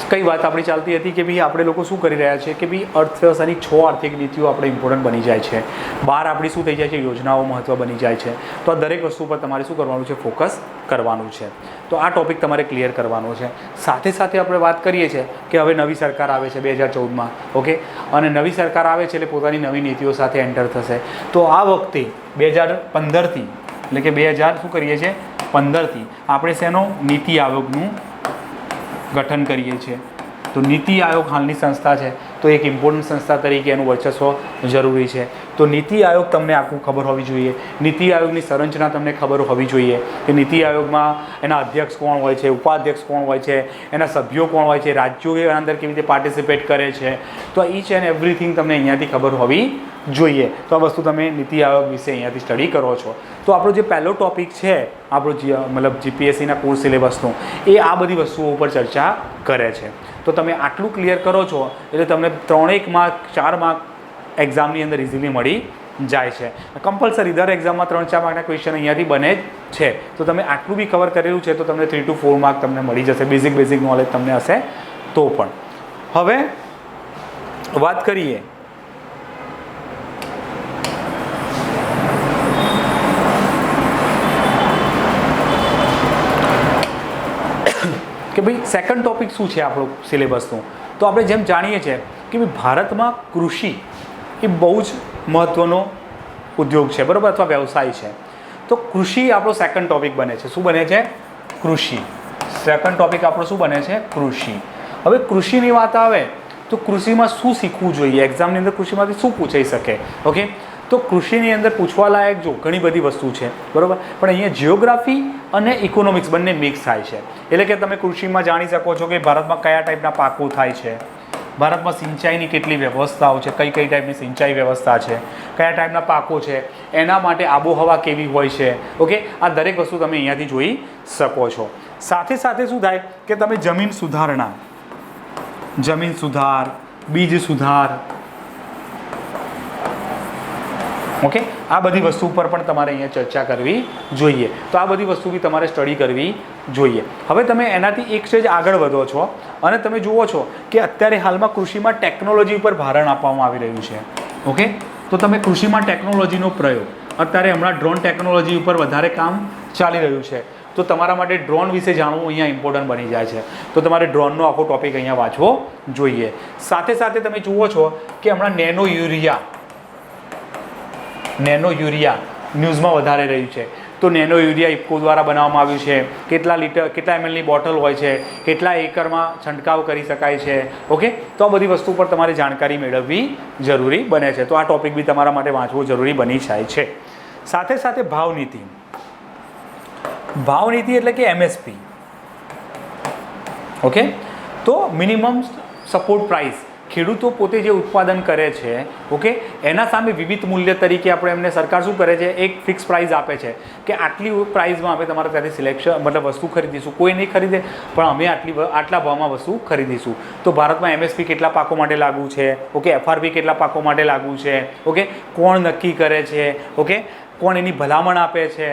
કઈ વાત આપણી ચાલતી હતી કે ભાઈ આપણે લોકો શું કરી રહ્યા છે કે ભાઈ અર્થવ્યવસ્થાની 6 આર્થિક નીતિઓ આપણે ઇમ્પોર્ટન્ટ બની જાય છે, 12 આપણી શું થઈ જાય છે, યોજનાઓ મહત્વ બની જાય છે. તો આ દરેક વસ્તુ પર તમારે શું કરવાનું છે, ફોકસ કરવાનું છે. તો આ ટોપિક તમારે ક્લિયર કરવાનો છે. સાથે સાથે આપણે વાત કરીએ છીએ કે હવે નવી સરકાર આવે છે 2014માં, ઓકે, અને નવી સરકાર આવે છે એટલે પોતાની નવી નીતિઓ સાથે એન્ટર થશે. તો આ વખતે 2015થી એટલે કે 2000 શું કરીએ છીએ 15થી આપણે શેનો નીતિ આયોગનું ગઠન કરીએ છીએ. તો નીતિ આયોગ હાલની સંસ્થા છે, તો એક ઇમ્પોર્ટન્ટ સંસ્થા તરીકે એનું વર્ચસ્વ જરૂરી છે. તો નીતિ આયોગ તમને આખું ખબર હોવી જોઈએ, નીતિ આયોગની સંરચના તમને ખબર હોવી જોઈએ કે નીતિ આયોગમાં એના અધ્યક્ષ કોણ હોય છે, ઉપાધ્યક્ષ કોણ હોય છે, એના સભ્યો કોણ હોય છે, રાજ્યો એના અંદર કેવી રીતે પાર્ટિસિપેટ કરે છે. તો ઈચ એન્ડ એવરીથિંગ તમને અહીંયાથી ખબર હોવી જોઈએ. તો આ વસ્તુ તમે નીતિ આયોગ વિશે અહીંયાથી સ્ટડી કરો છો. તો આપણો જે પહેલો ટોપિક છે આપણો મતલબ જીપીએસસીના કોર્સ સિલેબસનો, એ આ બધી વસ્તુઓ ઉપર ચર્ચા કરે છે. તો તમે આટલું ક્લિયર કરો છો એટલે તમને 3 માર્ક 4 માર્ક એક્ઝામની અંદર ઇઝીલી મળી જાય છે. કમ્પલસરી દર એક્ઝામમાં 3-4 માર્કના ક્વેશ્ચન અહીંયાથી બને જ છે. તો તમે આટલું બી કવર કરેલું છે તો તમને 3 to 4 માર્ક તમને મળી જશે. બેઝિક નોલેજ તમને હશે તો પણ. હવે વાત કરીએ કે ભાઈ સેકન્ડ ટોપિક શું છે આપણો સિલેબસનું. તો આપણે જેમ જાણીએ છીએ કે ભાઈ ભારતમાં કૃષિ એ બહુ જ મહત્ત્વનો ઉદ્યોગ છે, બરાબર, અથવા વ્યવસાય છે. તો કૃષિ આપણો સેકન્ડ ટોપિક બને છે. શું બને છે? કૃષિ. સેકન્ડ ટોપિક આપણો શું બને છે? કૃષિ. હવે કૃષિની વાત આવે તો કૃષિમાં શું શીખવું જોઈએ, એક્ઝામની અંદર કૃષિમાંથી શું પૂછાઈ શકે, ઓકે. તો કૃષિની અંદર પૂછવાલાયક જો ઘણી બધી વસ્તુ છે, બરાબર, પણ અહીંયા જિયોગ્રાફી અને ઇકોનોમિક્સ બંને મિક્સ થાય છે. એટલે કે તમે કૃષિમાં જાણી શકો છો કે ભારતમાં કયા ટાઈપના પાકો થાય છે, ભારતમાં સિંચાઈની કેટલી વ્યવસ્થાઓ છે, કઈ ટાઈપની સિંચાઈ વ્યવસ્થા છે, કયા ટાઈપના પાકો છે, એના માટે આબોહવા કેવી હોય છે, ઓકે. આ દરેક વસ્તુ તમે અહીંયાથી જોઈ શકો છો. સાથે સાથે શું થાય કે તમે જમીન સુધારણા, જમીન સુધાર, બીજ સુધાર, ઓકે, આ બધી વસ્તુ પર પણ તમારે અહીંયા ચર્ચા કરવી જોઈએ. તો આ બધી વસ્તુ બી તમારે સ્ટડી કરવી જોઈએ. હવે તમે એનાથી એક સ્ટેજ આગળ વધો છો અને તમે જુઓ છો કે અત્યારે હાલમાં કૃષિમાં ટેકનોલોજી ઉપર ભારણ આપવામાં આવી રહ્યું છે, ઓકે. તો તમે કૃષિમાં ટેકનોલોજીનો પ્રયોગ, અત્યારે હમણાં ડ્રોન ટેકનોલોજી ઉપર વધારે કામ ચાલી રહ્યું છે. તો તમારા માટે ડ્રોન વિશે જાણવું અહીંયા ઇમ્પોર્ટન્ટ બની જાય છે. તો તમારે ડ્રોનનો આખો ટોપિક અહીંયા વાંચવો જોઈએ. સાથે સાથે તમે જુઓ છો કે હમણાં નેનો યુરિયા ન્યૂઝમાં વધારે રહ્યું છે. તો નેનો યુરિયા ઇફકો દ્વારા બનાવવામાં આવ્યું છે, કેટલા લીટર કેટલા ml બોટલ હોય છે, કેટલા એકરમાં છંટકાવ કરી શકાય છે. ઓકે, તો આ બધી વસ્તુ પર તમારે જાણકારી મેળવવી જરૂરી બને છે. તો આ ટોપિક બી તમારા માટે વાંચવો જરૂરી બની જાય છે. સાથે સાથે ભાવનીતિ. ભાવનીતિ એટલે કે MSP. ઓકે, તો મિનિમમ સપોર્ટ પ્રાઇસ. ખેડૂતો પોતે જે ઉત્પાદન કરે છે, ઓકે, એના સામે વિવિધ મૂલ્ય તરીકે આપણે એમને સરકાર શું કરે છે, એક ફિક્સ પ્રાઇસ આપે છે કે આટલી પ્રાઇસમાં અમે તમારા ત્યાંથી સિલેક્શન મતલબ વસ્તુ ખરીદીશું. કોઈ નહીં ખરીદે પણ અમે આટલા ભાવમાં વસ્તુ ખરીદીશું. તો ભારતમાં MSP કેટલા પાકો માટે લાગુ છે, ઓકે, FRP કેટલા પાકો માટે લાગુ છે, ઓકે, કોણ નક્કી કરે છે, ઓકે, કોણ એની ભલામણ આપે છે.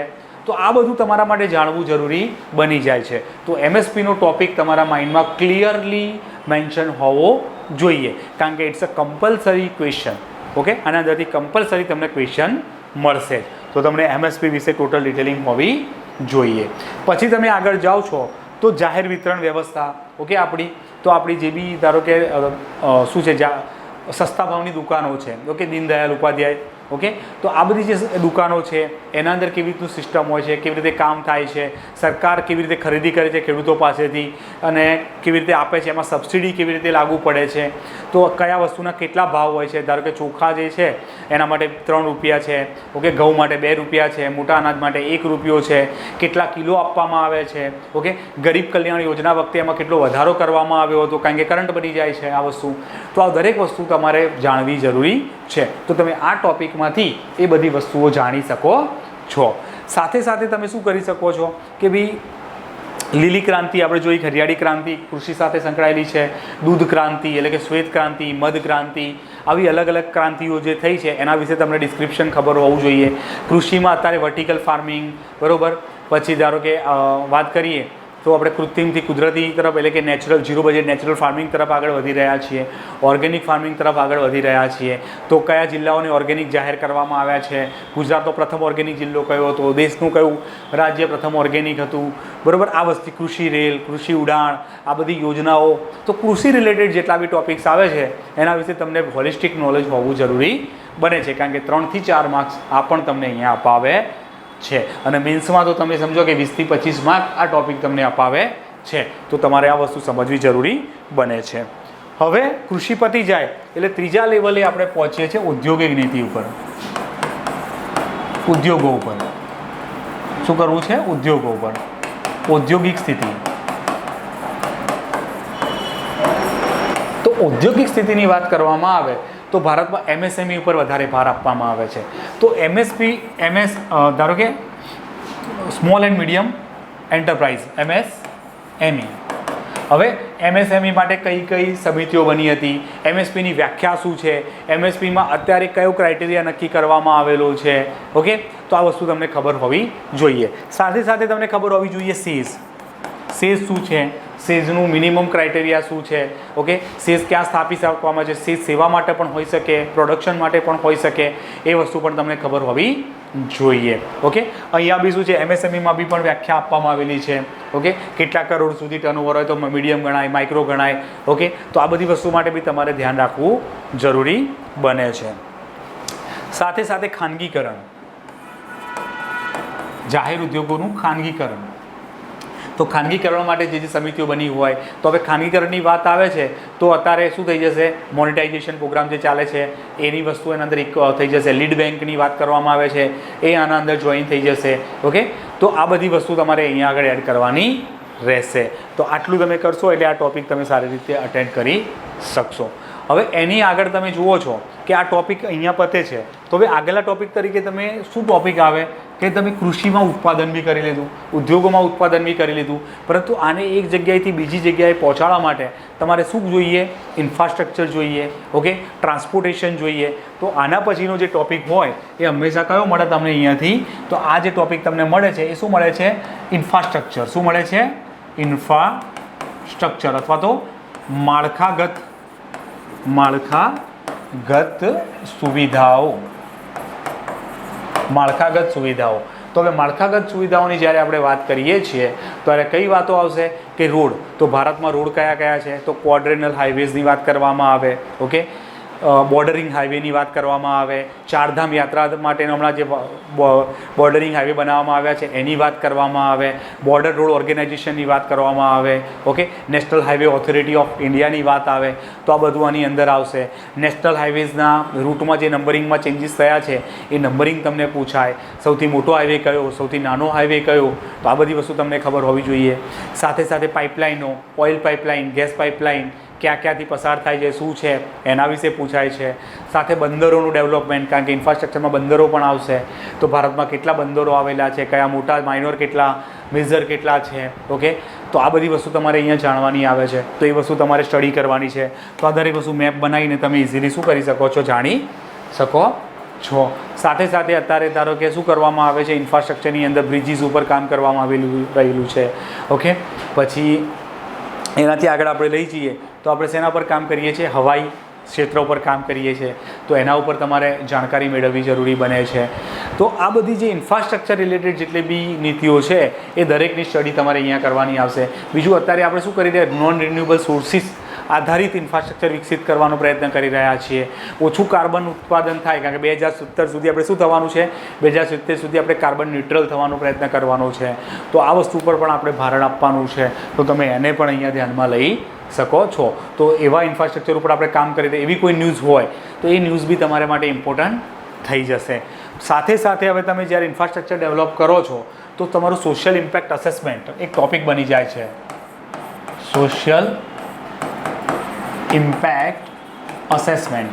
તો આ બધું તમારા માટે જાણવું જરૂરી બની જાય છે. તો MSPનો ટોપિક તમારા માઇન્ડમાં ક્લિયરલી મેન્શન હોવો જોઈએ, કારણ કે it's a compulsory question. Okay, આના અંદરથી કમ્પલસરી તમને ક્વેશ્ચન મળશે. તો તમને MSP વિશે ટોટલ ડિટેલિંગ હોવી જોઈએ. પછી તમે આગળ જાઓ છો તો જાહેર વિતરણ વ્યવસ્થા. ઓકે, આપણી જે બી ધારો કે શું છે, સસ્તા ભાવની દુકાનો છે, ઓકે, દીનદયાળ ઉપાધ્યાય, ઓકે, તો આ બધી જે દુકાનો છે એના અંદર કેવી રીતનું સિસ્ટમ હોય છે, કેવી રીતે કામ થાય છે, સરકાર કેવી રીતે ખરીદી કરે છે ખેડૂતો પાસેથી અને કેવી રીતે આપે છે, એમાં સબસિડી કેવી રીતે લાગુ પડે છે, તો કયા વસ્તુના કેટલા ભાવ હોય છે. ધારો કે ચોખા જે છે એના માટે 3 રૂપિયા છે, ઓકે, ઘઉં માટે 2 રૂપિયા છે, મોટા અનાજ માટે 1 રૂપિયો છે, કેટલા કિલો આપવામાં આવે છે, ઓકે, ગરીબ કલ્યાણ યોજના વખતે એમાં કેટલો વધારો કરવામાં આવ્યો હતો, કારણ કે કરંટ બની જાય છે આ વસ્તુ. તો આ દરેક વસ્તુ તમારે જાણવી જરૂરી છે. તો તમે આ ટોપિકમાંથી એ બધી વસ્તુઓ જાણી શકો છો. સાથે સાથે તમે શું કરી શકો છો કે ભાઈ લીલી ક્રાંતિ આપણે જોઈ, હરિયાળી ક્રાંતિ કૃષિ સાથે સંકળાયેલી છે, દૂધ ક્રાંતિ એટલે કે શ્વેત ક્રાંતિ, મધ ક્રાંતિ, આવી અલગ અલગ ક્રાંતિઓ જે થઈ છે એના વિશે તમને ડિસ્ક્રિપ્શન ખબર હોવું જોઈએ. કૃષિમાં અત્યારે વર્ટિકલ ફાર્મિંગ, બરાબર, પછી ધારો કે વાત કરીએ તો આપણે કૃત્રિમથી કુદરતી તરફ એટલે કે natural zero budget natural farming તરફ આગળ વધી રહ્યા છીએ, ઓર્ગેનિક ફાર્મિંગ તરફ આગળ વધી રહ્યા છીએ. તો કયા જિલ્લાઓને ઓર્ગેનિક જાહેર કરવામાં આવ્યા છે, ગુજરાતનો પ્રથમ ઓર્ગેનિક જિલ્લો કયો હતો, દેશનું કયું રાજ્ય પ્રથમ ઓર્ગેનિક હતું, બરાબર. આ વસ્તુ કૃષિ રેલ, કૃષિ ઉડાણ, આ બધી યોજનાઓ. તો કૃષિ રિલેટેડ જેટલા બી ટોપિક્સ આવે છે એના વિશે તમને હોલિસ્ટિક નોલેજ હોવું જરૂરી બને છે, કારણ કે 3 થી 4 માર્ક્સ આ પણ તમને અહીંયા અપાવે છે. અને મેન્સમાં તો તમે સમજો કે 20 થી 25 માર્ક આ ટોપિક તમને અપાવે છે. તો તમારે આ વસ્તુ સમજવી જરૂરી બને છે. હવે કૃષિ પતી જાય એટલે ત્રીજા લેવલે આપણે પહોંચીએ છીએ ઔદ્યોગિક નીતિ ઉપર. ઉદ્યોગો ઉપર શું કરવું છે, ઉદ્યોગો ઉપર ઔદ્યોગિક સ્થિતિ. તો ઔદ્યોગિક સ્થિતિની વાત કરવામાં આવે તો ભારતમાં MSME ઉપર વધારે ભાર આપવામાં આવે છે. તો ધારો કે small and medium enterprise, MSME. હવે MSME માટે કઈ સમિતિઓ બની હતી, MSPની વ્યાખ્યા શું છે, MSPમાં અત્યારે કયો ક્રાઇટેરિયા નક્કી કરવામાં આવેલો છે, ઓકે, તો આ વસ્તુ તમને ખબર હોવી જોઈએ. સાથે સાથે તમને ખબર હોવી જોઈએ સેઝ શું છે, સેઝનું મિનિમમ ક્રાઇટેરિયા શું છે, ઓકે, સેઝ ક્યાં સ્થાપી શકવામાં છે, સેઝ સેવા માટે પણ હોઈ શકે, પ્રોડક્શન માટે પણ હોઈ શકે, એ વસ્તુ પણ તમને ખબર હોવી જોઈએ. ઓકે, અહીંયા બી શું છે, MSMEમાં બી પણ વ્યાખ્યા આપવામાં આવેલી છે, ઓકે, કેટલા કરોડ સુધી ટર્નઓવર હોય તો મીડિયમ ગણાય, માઇક્રો ગણાય, ઓકે. તો આ બધી વસ્તુ માટે બી તમારે ધ્યાન રાખવું જરૂરી બને છે. સાથે સાથે ખાનગીકરણ, જાહેર ઉદ્યોગોનું ખાનગીકરણ. તો ખાનગીકરણ માટે જે સમિતિઓ બની હોય, તો હવે ખાનગીકરણની વાત આવે છે તો અત્યારે શું થઈ જશે, મોનેટાઇઝેશન પ્રોગ્રામ જે ચાલે છે એની વસ્તુ એના અંદર એક થઈ જશે, લીડ બેંકની વાત કરવામાં આવે છે એ આના અંદર જોઈન થઈ જશે, ઓકે. તો આ બધી વસ્તુ તમારે અહીંયા આગળ એડ કરવાની રહેશે. તો આટલું તમે કરશો એટલે આ ટોપિક તમે સારી રીતે અટેન્ડ કરી શકશો. હવે એની આગળ તમે જુઓ છો કે આ ટોપિક અહીંયા પતે છે, તો હવે આગળના ટોપિક તરીકે તમે શું ટોપિક આવે કે તમે કૃષિમાં ઉત્પાદન બી કરી લીધું, ઉદ્યોગોમાં ઉત્પાદન બી કરી લીધું, પરંતુ આને એક જગ્યાએથી બીજી જગ્યાએ પહોંચાડવા માટે તમારે શું જોઈએ, ઇન્ફ્રાસ્ટ્રક્ચર જોઈએ, ઓકે, ટ્રાન્સપોર્ટેશન જોઈએ. તો આના પછીનો જે ટોપિક હોય એ હંમેશા કયો મળે તમને અહીંયાથી, તો આ જે ટોપિક તમને મળે છે એ શું મળે છે, ઇન્ફ્રાસ્ટ્રક્ચર. શું મળે છે, ઇન્ફ્રાસ્ટ્રક્ચર અથવા તો માળખાગત સુવિધાઓ. માળખાગત સુવિધાઓ. તો હવે માળખાગત સુવિધાઓની જ્યારે આપણે વાત કરીએ છીએ ત્યારે કઈ વાતો આવશે કે રોડ. તો ભારતમાં રોડ કયા કયા છે, તો ક્વોડ્રેનલ હાઈવેઝની વાત કરવામાં આવે, ઓકે. બોર્ડરિંગ હાઈવેની વાત કરવામાં આવે, ચારધામ યાત્રા માટે હમણાં જે બોર્ડરિંગ હાઈવે બનાવવામાં આવ્યા છે એની વાત કરવામાં આવે, બોર્ડર રોડ ઓર્ગેનાઇઝેશનની વાત કરવામાં આવે, okay, national highway authority of ઇન્ડિયાની વાત આવે તો આ બધું આની અંદર આવશે. નેશનલ હાઈવેઝના રૂટમાં જે નંબરિંગમાં ચેન્જીસ થયા છે એ નંબરિંગ તમને પૂછાય, સૌથી મોટો હાઈવે કયો, સૌથી નાનો હાઈવે કયો, તો આ બધી વસ્તુ તમને ખબર હોવી જોઈએ. સાથે સાથે પાઇપલાઇનો, ઓઇલ પાઇપલાઇન, ગેસ પાઇપલાઇન ક્યાં ક્યાંથી પસાર થાય છે, શું છે એના વિશે પૂછાય છે. સાથે બંદરોનું ડેવલપમેન્ટ, કારણ કે ઇન્ફ્રાસ્ટ્રક્ચરમાં બંદરો પણ આવશે, તો ભારતમાં કેટલા બંદરો આવેલા છે, કયા મોટા, માઇનોર કેટલા, મેજર કેટલા છે, ઓકે, તો આ બધી વસ્તુ તમારે અહીંયા જાણવાની આવે છે. તો એ વસ્તુ તમારે સ્ટડી કરવાની છે. તો આ દરેક વસ્તુ મેપ બનાવીને તમે ઇઝીલી શું કરી શકો છો, જાણી શકો છો. સાથે સાથે અત્યારે ધારો કે શું કરવામાં આવે છે, ઇન્ફ્રાસ્ટ્રક્ચરની અંદર બ્રિજીસ ઉપર કામ કરવામાં રહેલું છે, ઓકે. પછી એનાથી આગળ આપણે લઈ જઈએ તો આપણે શેના પર કામ કરીએ છીએ, હવાઈ ક્ષેત્ર ઉપર કામ કરીએ છીએ, તો એના ઉપર તમારે જાણકારી મેળવવી જરૂરી બને છે. તો આ બધી જે ઇન્ફ્રાસ્ટ્રક્ચર રિલેટેડ જેટલી બી નીતિઓ છે એ દરેકની સ્ટડી તમારે અહીંયા કરવાની આવશે. બીજું અત્યારે આપણે શું કરી રહ્યા, નોન રિન્યુએબલ સોર્સિસ આધારિત ઇન્ફ્રાસ્ટ્રક્ચર વિકસિત કરવાનો પ્રયત્ન કરી રહ્યા છીએ. ઓછું કાર્બન ઉત્પાદન થાય, કારણ કે 2070 સુધી આપણે શું થવાનું છે, 2070 સુધી આપણે કાર્બન ન્યુટ્રલ થવાનો પ્રયત્ન કરવાનો છે. તો આ વસ્તુ પર પણ આપણે ભારણ આપવાનું છે. તો તમે એને પણ અહીંયા ધ્યાનમાં લઈ શકો છો. તો એવા ઇન્ફ્રાસ્ટ્રક્ચર ઉપર આપણે કામ કરી દઈએ, એવી કોઈ ન્યૂઝ હોય તો એ ન્યૂઝ બી તમારા માટે ઇમ્પોર્ટન્ટ થઈ જશે. સાથે સાથે હવે તમે જ્યારે ઇન્ફ્રાસ્ટ્રક્ચર ડેવલપ કરો છો તો તમારું સોશિયલ ઇમ્પેક્ટ અસેસમેન્ટ એક ટોપિક બની જાય છે. Social impact assessment.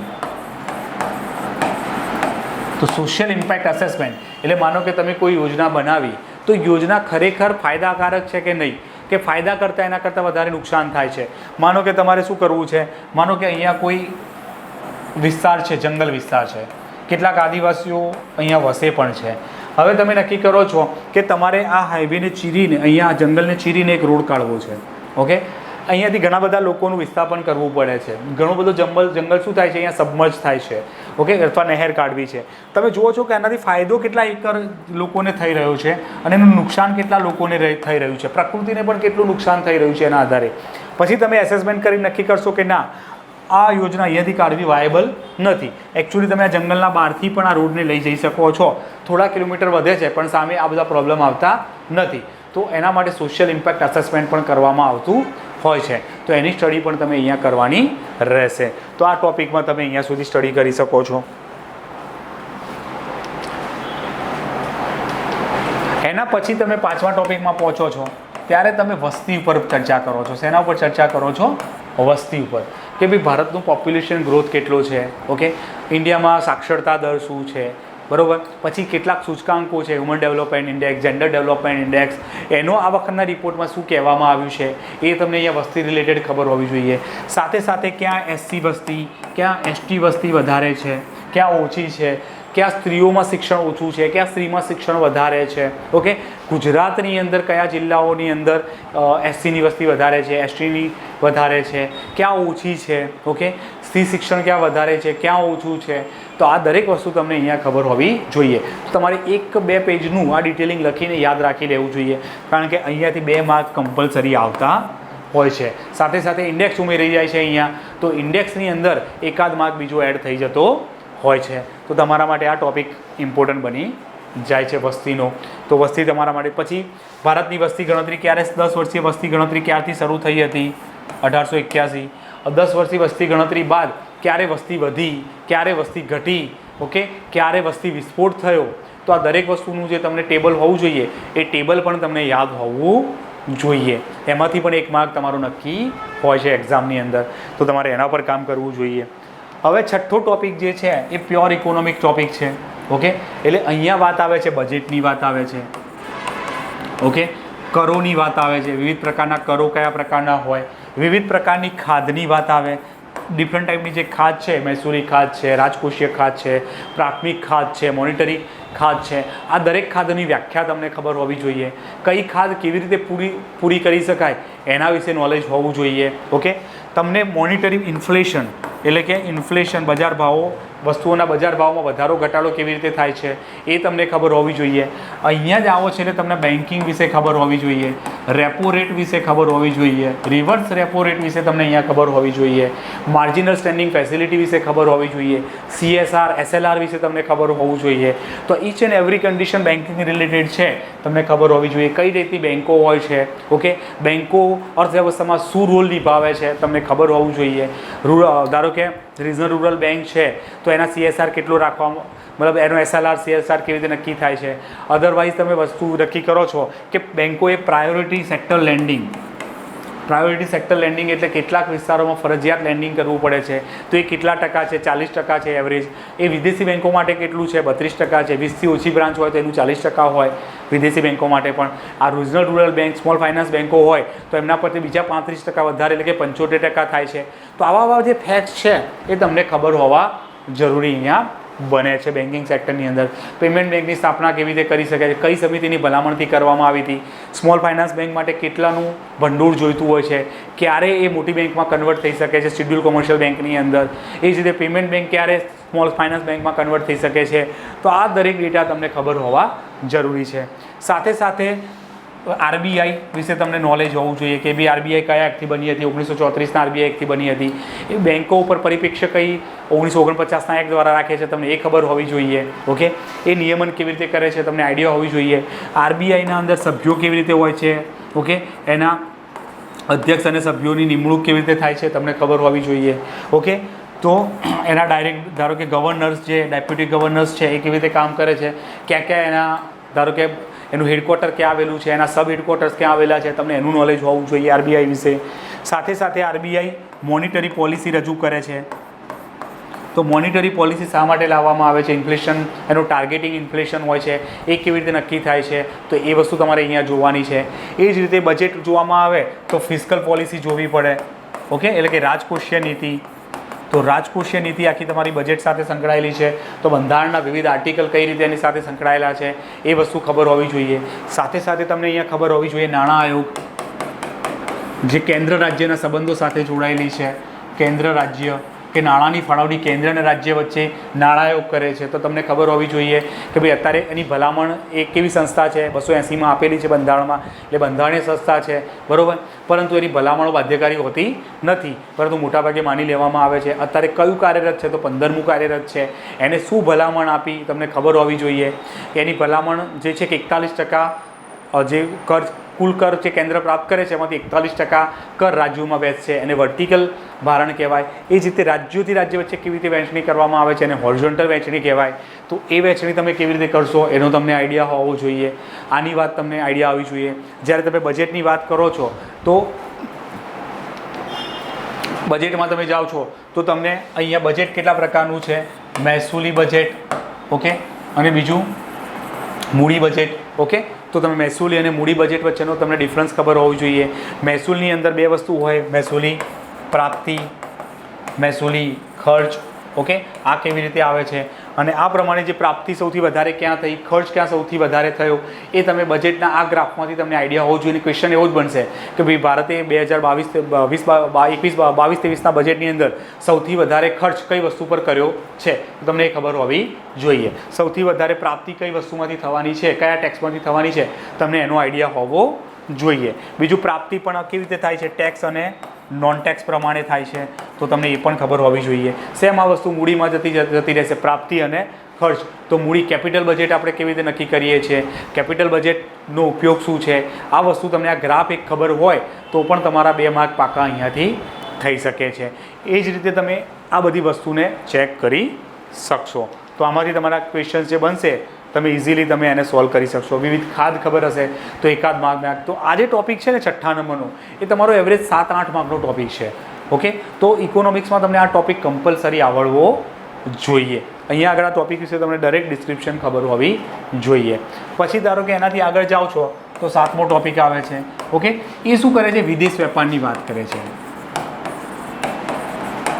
તો સોશિયલ ઇમ્પેક્ટ અસેસમેન્ટ એટલે માનો કે તમે કોઈ યોજના બનાવી તો યોજના ખરેખર ફાયદાકારક છે કે નહીં, કે ફાયદા કરતાં એના કરતાં વધારે નુકસાન થાય છે. માનો કે તમારે શું કરવું છે, માનો કે અહીંયા કોઈ વિસ્તાર છે, જંગલ વિસ્તાર છે, કેટલાક આદિવાસીઓ અહીંયા વસે પણ છે. હવે તમે નક્કી કરો છો કે તમારે આ હાઈવેને ચીરીને, અહીંયા જંગલને ચીરીને એક રોડ કાઢવો છે, ઓકે. અહીંયાથી ઘણા બધા લોકોનું વિસ્થાપન કરવું પડે છે, ઘણું બધું જંગલ શું થાય છે, અહીંયા સબમર્જ થાય છે, ઓકે, અથવા નહેર કાઢવી છે. તમે જુઓ છો કે આનાથી ફાયદો કેટલા એકર લોકોને થઈ રહ્યો છે અને એનું નુકસાન કેટલા લોકોને થઈ રહ્યું છે, પ્રકૃતિને પણ કેટલું નુકસાન થઈ રહ્યું છે એના આધારે. પછી તમે એસેસમેન્ટ કરી નક્કી કરશો કે ના, આ યોજના અહીંયાથી કાઢવી વાયેબલ નથી. એકચ્યુઅલી તમે આ જંગલના બહારથી પણ આ રોડને લઈ જઈ શકો છો, થોડા કિલોમીટર વધે છે પણ સામે આ બધા પ્રોબ્લેમ આવતા નથી. તો એના માટે સોશિયલ ઇમ્પેક્ટ અસેસમેન્ટ પણ કરવામાં આવતું હોય છે. તો એની સ્ટડી પણ તમે અહીંયા કરવાની રહેશે. તો આ ટોપિકમાં તમે અહીંયા સુધી સ્ટડી કરી શકો છો. એના પછી તમે 5મા ટોપિકમાં પહોંચો છો ત્યારે તમે વસ્તી ઉપર ચર્ચા કરો છો. શેના ઉપર ચર્ચા કરો છો, વસ્તી ઉપર, કે ભાઈ ભારતનું પોપ્યુલેશન ગ્રોથ કેટલો છે, ઓકે, ઇન્ડિયામાં સાક્ષરતા દર શું છે, બરાબર. પછી કેટલાક સૂચકાંકો છે, human development index, gender development index, એનો આ વખતના રિપોર્ટમાં શું કહેવામાં આવ્યું છે એ તમને અહીંયા વસ્તી રિલેટેડ ખબર હોવી જોઈએ. સાથે સાથે ક્યાં એસસી વસ્તી, ક્યાં એસટી વસ્તી વધારે છે, ક્યાં ઓછી છે, ક્યાં સ્ત્રીઓમાં શિક્ષણ ઓછું છે, ક્યાં સ્ત્રીમાં શિક્ષણ વધારે છે, ઓકે. ગુજરાતની અંદર કયા જિલ્લાઓની અંદર એસસીની વસ્તી વધારે છે, એસટીની વધારે છે, ક્યાં ઓછી છે, ઓકે. સ્ત્રી શિક્ષણ ક્યાં વધારે છે, ક્યાં ઓછું છે. તો આ દરેક વસ્તુ તમને અહીંયા ખબર હોવી જોઈએ. તો તમારે 1-2 પેજનું આ ડિટેલિંગ લખીને યાદ રાખી લેવું જોઈએ, કારણ કે અહીંયાથી 2 માર્ક કમ્પલસરી આવતા હોય છે. સાથે સાથે ઇન્ડેક્સ ઉમેરી જાય છે અહીંયા, તો ઇન્ડેક્સની અંદર એકાદ માર્ક બીજો એડ થઈ જતો હોય છે. તો તમારા માટે આ ટોપિક ઇમ્પોર્ટન્ટ બની જાય છે વસ્તીનો. તો વસ્તી તમારા માટે. પછી ભારતની વસ્તી ગણતરી ક્યારે, 10 વર્ષીય વસ્તી ગણતરી ક્યારથી શરૂ થઈ હતી, 1881. 10 વર્ષની વસ્તી ગણતરી બાદ ક્યારે વસ્તી વધી, ક્યારે વસ્તી ઘટી, ઓકે, ક્યારે વસ્તી વિસ્ફોટ થયો. તો આ દરેક વસ્તુનું જે તમને ટેબલ હોવું જોઈએ એ ટેબલ પણ તમને યાદ હોવું જોઈએ. એમાંથી પણ 1 માર્ક તમારો નક્કી હોય છે એક્ઝામની અંદર. તો તમારે એના પર કામ કરવું જોઈએ. હવે છઠ્ઠો ટોપિક જે છે એ પ્યોર ઇકોનોમિક ટોપિક છે, ઓકે. એટલે અહીંયા વાત આવે છે, બજેટની વાત આવે છે, ઓકે, કરોની વાત આવે છે, વિવિધ પ્રકારના કરો કયા પ્રકારના હોય, વિવિધ પ્રકારની ખાધની વાત આવે. ડિફરન્ટ ટાઈપની જે ખાદ છે, મહેસૂરી ખાદ છે, રાજકોષીય ખાદ છે, પ્રાથમિક ખાદ છે, મોનિટરી ખાદ છે, આ દરેક ખાદની વ્યાખ્યા તમને ખબર હોવી જોઈએ. કઈ ખાદ કેવી રીતે પૂરી કરી શકાય એના વિશે નોલેજ હોવું જોઈએ, ઓકે. તમને મોનિટરી ઇન્ફ્લેશન એટલે કે ઇન્ફ્લેશન, બજાર ભાવો, વસ્તુઓના બજાર ભાવમાં વધારો ઘટાડો કેવી રીતે થાય છે એ તમને ખબર હોવી જોઈએ. અહીંયા જ આવો છે એટલે તમને બેન્કિંગ વિશે ખબર હોવી જોઈએ. રેપો રેટ વિશે ખબર હોવી જોઈએ, રિવર્સ રેપો રેટ વિશે તમને અહીંયા ખબર હોવી જોઈએ, માર્જિનલ સ્ટેન્ડિંગ ફેસિલિટી વિશે ખબર હોવી જોઈએ, CSR SLR વિશે તમને ખબર હોવું જોઈએ. તો each and every condition banking related છે તમને ખબર હોવી જોઈએ. કઈ રીતની બેન્કો હોય છે, ઓકે, બેન્કો અર્થવ્યવસ્થામાં શું રોલ નિભાવે છે તમને ખબર હોવું જોઈએ. ધારો કે રિજનલ રૂરલ બેંક છે તો એના CSR કેટલો રાખવામાં, મતલબ એનો SLR CSR કેવી રીતે નક્કી થાય છે. અધરવાઇઝ તમે વસ્તુ નક્કી કરો છો કે બેન્કોએ priority sector lending, priority sector lending એટલે કેટલાક વિસ્તારોમાં ફરજિયાત લેન્ડિંગ કરવું પડે છે, તો એ કેટલા ટકા છે, 40% છે એવરેજ. એ વિદેશી બેન્કો માટે કેટલું છે, 32% છે. 20થી ઓછી બ્રાન્ચ હોય તો એનું 40% હોય વિદેશી બેન્કો માટે. પણ આ regional rural bank, small finance બેન્કો હોય તો એમના પરથી બીજા 35% વધારે એટલે કે 75% થાય છે. તો આવા જે ફેક્ટ્સ છે એ તમને ખબર હોવા જરૂરી અહીંયા બને છે. બેન્કિંગ સેક્ટરની અંદર પેમેન્ટ બેંકની સ્થાપના કેવી રીતે કરી શકાય છે, કઈ સમિતિની ભલામણથી કરવામાં આવી હતી, સ્મોલ ફાઇનાન્સ બેંક માટે કેટલાનું ભંડોળ જોઈતું હોય છે, ક્યારે એ મોટી બેંકમાં કન્વર્ટ થઈ શકે છે શિડ્યુલ કોમર્શિયલ બેંકની અંદર, એ જ રીતે પેમેન્ટ બેંક ક્યારે સ્મોલ ફાઇનાન્સ બેંકમાં કન્વર્ટ થઈ શકે છે. તો આ દરેક ડેટા તમને ખબર હોવા જરૂરી છે. સાથે સાથે RBI વિશે તમને નોલેજ હોવું જોઈએ કે ભાઈ RBI કયા એક્ટથી બની હતી, 1934ના RBI એક્ટથી બની હતી. એ બેન્કો ઉપર પરિપ્રેક્ષ્ય કઈ 1949ના એક્ટ દ્વારા રાખે છે તમને એ ખબર હોવી જોઈએ. ઓકે, એ નિયમન કેવી રીતે કરે છે તમને આઈડિયા હોવી જોઈએ. RBIના અંદર સભ્યો કેવી રીતે હોય છે, ઓકે, એના અધ્યક્ષ અને સભ્યોની નિમણૂક કેવી રીતે થાય છે તમને ખબર હોવી જોઈએ. ઓકે, તો એના ડાયરેક્ટ ધારો કે ગવર્નર્સ જે ડેપ્યુટી ગવર્નર્સ છે એ કેવી રીતે કામ કરે છે, ક્યાં ક્યાં એના ધારો કે એનું હેડક્વાર્ટર ક્યાં આવેલું છે, એના સબ હેડક્વાર્ટર્સ ક્યાં આવેલા છે, તમને એનું નોલેજ હોવું જોઈએ RBI વિશે. સાથે સાથે RBI મોનિટરી પોલિસી રજૂ કરે છે. તો મોનિટરી પોલિસી શા માટે લાવવામાં આવે છે, ઇન્ફ્લેશન, એનું ટાર્ગેટિંગ ઇન્ફ્લેશન હોય છે એ કેવી રીતે નક્કી થાય છે, તો એ વસ્તુ તમારે અહીંયા જોવાની છે. એ જ રીતે બજેટ જોવામાં આવે તો ફિસ્કલ પોલિસી જોવી પડે. ઓકે, એટલે કે રાજકોષીય નીતિ. તો રાજકોષીય નીતિ આખી તમારી બજેટ સાથે સંકળાયેલી છે. તો બંધારણના વિવિધ આર્ટિકલ કઈ રીતે એની સાથે સંકળાયેલા છે એ વસ્તુ ખબર હોવી જોઈએ. સાથે સાથે તમને અહીંયા ખબર હોવી જોઈએ નાણાં આયોગ, જે કેન્દ્ર રાજ્યના સંબંધો સાથે જોડાયેલી છે. કેન્દ્ર રાજ્ય કે નાણાંની ફાળવણી કેન્દ્ર અને રાજ્ય વચ્ચે નાણાં આયોગ કરે છે. તો તમને ખબર હોવી જોઈએ કે ભાઈ અત્યારે એની ભલામણ એ કેવી સંસ્થા છે, 280માં આપેલી છે બંધારણમાં, એટલે બંધારણીય સંસ્થા છે, બરાબર. પરંતુ એની ભલામણો બાધ્યકારી હોતી નથી, પરંતુ મોટાભાગે માની લેવામાં આવે છે. અત્યારે કયું કાર્યરત છે, તો 15મું કાર્યરત છે. એને શું ભલામણ આપી તમને ખબર હોવી જોઈએ. એની ભલામણ જે છે કે 41% જે કર, કુલ કર જે કેન્દ્ર પ્રાપ્ત કરે છે એમાંથી 41% કર રાજ્યોમાં વહેંચશે, એને વર્ટિકલ ભારણ કહેવાય. એ જ રીતે રાજ્યોથી રાજ્ય વચ્ચે કેવી રીતે વહેંચણી કરવામાં આવે છે એને હોરિઝોન્ટલ વહેંચણી કહેવાય. તો એ વહેંચણી તમે કેવી રીતે કરશો એનો તમને આઈડિયા હોવો જોઈએ. આની વાત તમને આઈડિયા આવવી જોઈએ. જ્યારે તમે બજેટની વાત કરો છો તો બજેટમાં તમે જાઓ છો તો તમને અહીંયા બજેટ કેટલા પ્રકારનું છે, મહેસૂલી બજેટ, ઓકે, અને બીજું મૂડી બજેટ. ઓકે, તો તમે મહેસૂલી અને મૂડી બજેટ વચ્ચેનો તમને ડિફરન્સ ખબર હોવી જોઈએ. મહેસૂલની અંદર બે વસ્તુ હોય, મહેસૂલી પ્રાપ્તિ, મહેસૂલી ખર્ચ. ઓકે, આ કેવી રીતે આવે છે અને આ પ્રમાણે જે પ્રાપ્તિ સૌથી વધારે ક્યાં થઈ, ખર્ચ ક્યાં સૌથી વધારે થયો, એ તમે બજેટના આ ગ્રાફમાંથી તમને આઈડિયા હોવો જોઈએ. ક્વેશ્ચન એવો જ બનશે કે ભાઈ ભારતે 2022-23ના બજેટની અંદર સૌથી વધારે ખર્ચ કઈ વસ્તુ પર કર્યો છે, તો તમને એ ખબર હોવી જોઈએ. સૌથી વધારે પ્રાપ્તિ કઈ વસ્તુમાંથી થવાની છે, કયા ટેક્સમાંથી થવાની છે, તમને એનો આઈડિયા હોવો જોઈએ. બીજું પ્રાપ્તિ પણ કેવી રીતે થાય છે, ટેક્સ અને નોન ટેક્સ પ્રમાણે થાય છે, તો તમને એ પણ ખબર હોવી જોઈએ. સેમ આ વસ્તુ મૂડીમાં જતી રહેશે, પ્રાપ્તિ અને ખર્ચ. તો મૂડી કેપિટલ બજેટ આપણે કેવી રીતે નક્કી કરીએ છીએ, કેપિટલ બજેટનો ઉપયોગ શું છે, આ વસ્તુ તમને આ ગ્રાફ એક ખબર હોય તો પણ તમારા 2 માર્ક પાકા અહીંયાથી થઈ શકે છે. એ જ રીતે તમે આ બધી વસ્તુને ચેક કરી શકશો. તો આમાંથી તમારા ક્વેશ્ચન્સ જે બનશે તમે ઇઝીલી તમે એને સોલ્વ કરી શકશો. વિવિધ ખાધ ખબર હશે તો એકાદ માર્ક. તો આ જે ટૉપિક છે ને 6ઠ્ઠા નંબરનો, એ તમારો એવરેજ 7-8 માર્કનો ટૉપિક છે. ઓકે, તો ઇકોનોમિક્સમાં તમને આ ટૉપિક કમ્પલસરી આવડવો જોઈએ. અહીંયા આગળ આ ટૉપિક વિશે તમને દરેક ડિસ્ક્રિપ્શન ખબર હોવી જોઈએ. પછી ધારો કે એનાથી આગળ જાઓ છો તો 7મો ટૉપિક આવે છે. ઓકે, એ શું કરે છે, વિદેશ વેપારની વાત કરે છે.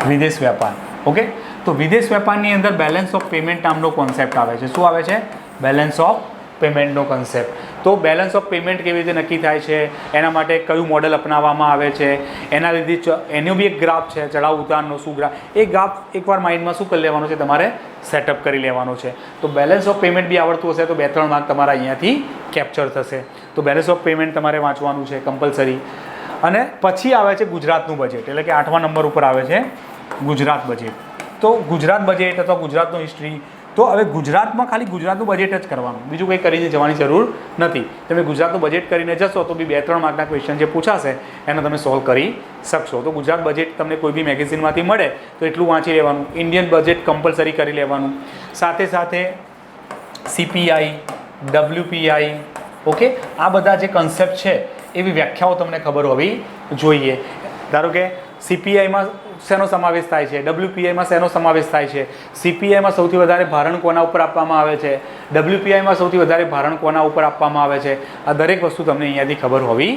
વિદેશ વેપાર. ઓકે, તો વિદેશ વેપારની અંદર બેલેન્સ ઓફ પેમેન્ટ નામનો કોન્સેપ્ટ આવે છે. શું આવે છે, બેલેન્સ ઓફ પેમેન્ટનો કોન્સેપ્ટ. તો બેલેન્સ ઓફ પેમેન્ટ કેવી રીતે નક્કી થાય છે, એના માટે કયું મોડલ અપનાવવામાં આવે છે, એના લીધે એનો બી એક ગ્રાફ છે, ચડાવ ઉતારનો શું ગ્રાફ, એ ગ્રાફ એકવાર માઇન્ડમાં શું કરી લેવાનો છે, તમારે સેટઅપ કરી લેવાનો છે. તો બેલેન્સ ઓફ પેમેન્ટ બી આવડતું હશે તો 2-3 માર્ક તમારા અહીંયાથી કેપ્ચર થશે. તો બેલેન્સ ઓફ પેમેન્ટ તમારે વાંચવાનું છે કમ્પલસરી. અને પછી આવે છે ગુજરાતનું બજેટ, એટલે કે 8મા નંબર ઉપર આવે છે ગુજરાત બજેટ. તો ગુજરાત બજેટ અથવા ગુજરાતનું હિસ્ટ્રી, તો હવે ગુજરાતમાં ખાલી ગુજરાતનું બજેટ જ કરવાનું, બીજું કંઈ કરીને જવાની જરૂર નથી. તમે ગુજરાતનું બજેટ કરીને જશો તો બી 2-3 માર્કના ક્વેશ્ચન જે પૂછાશે એને તમે સોલ્વ કરી શકશો. તો ગુજરાત બજેટ તમને કોઈ બી મેગેઝિનમાંથી મળે તો એટલું વાંચી લેવાનું. ઇન્ડિયન બજેટ કમ્પલસરી કરી લેવાનું. સાથે સાથે CPI, WPI, ઓકે, આ બધા જે કન્સેપ્ટ છે એવી વ્યાખ્યાઓ તમને ખબર હોવી જોઈએ. ધારો કે CPIમાં શેનો સમાવેશ થાય છે, WPIમાં શેનો સમાવેશ થાય છે, CPIમાં સૌથી વધારે ભારણ કોના ઉપર આપવામાં આવે છે, WPIમાં સૌથી વધારે ભારણ કોના ઉપર આપવામાં આવે છે, આ દરેક વસ્તુ તમને અહીંયાથી ખબર હોવી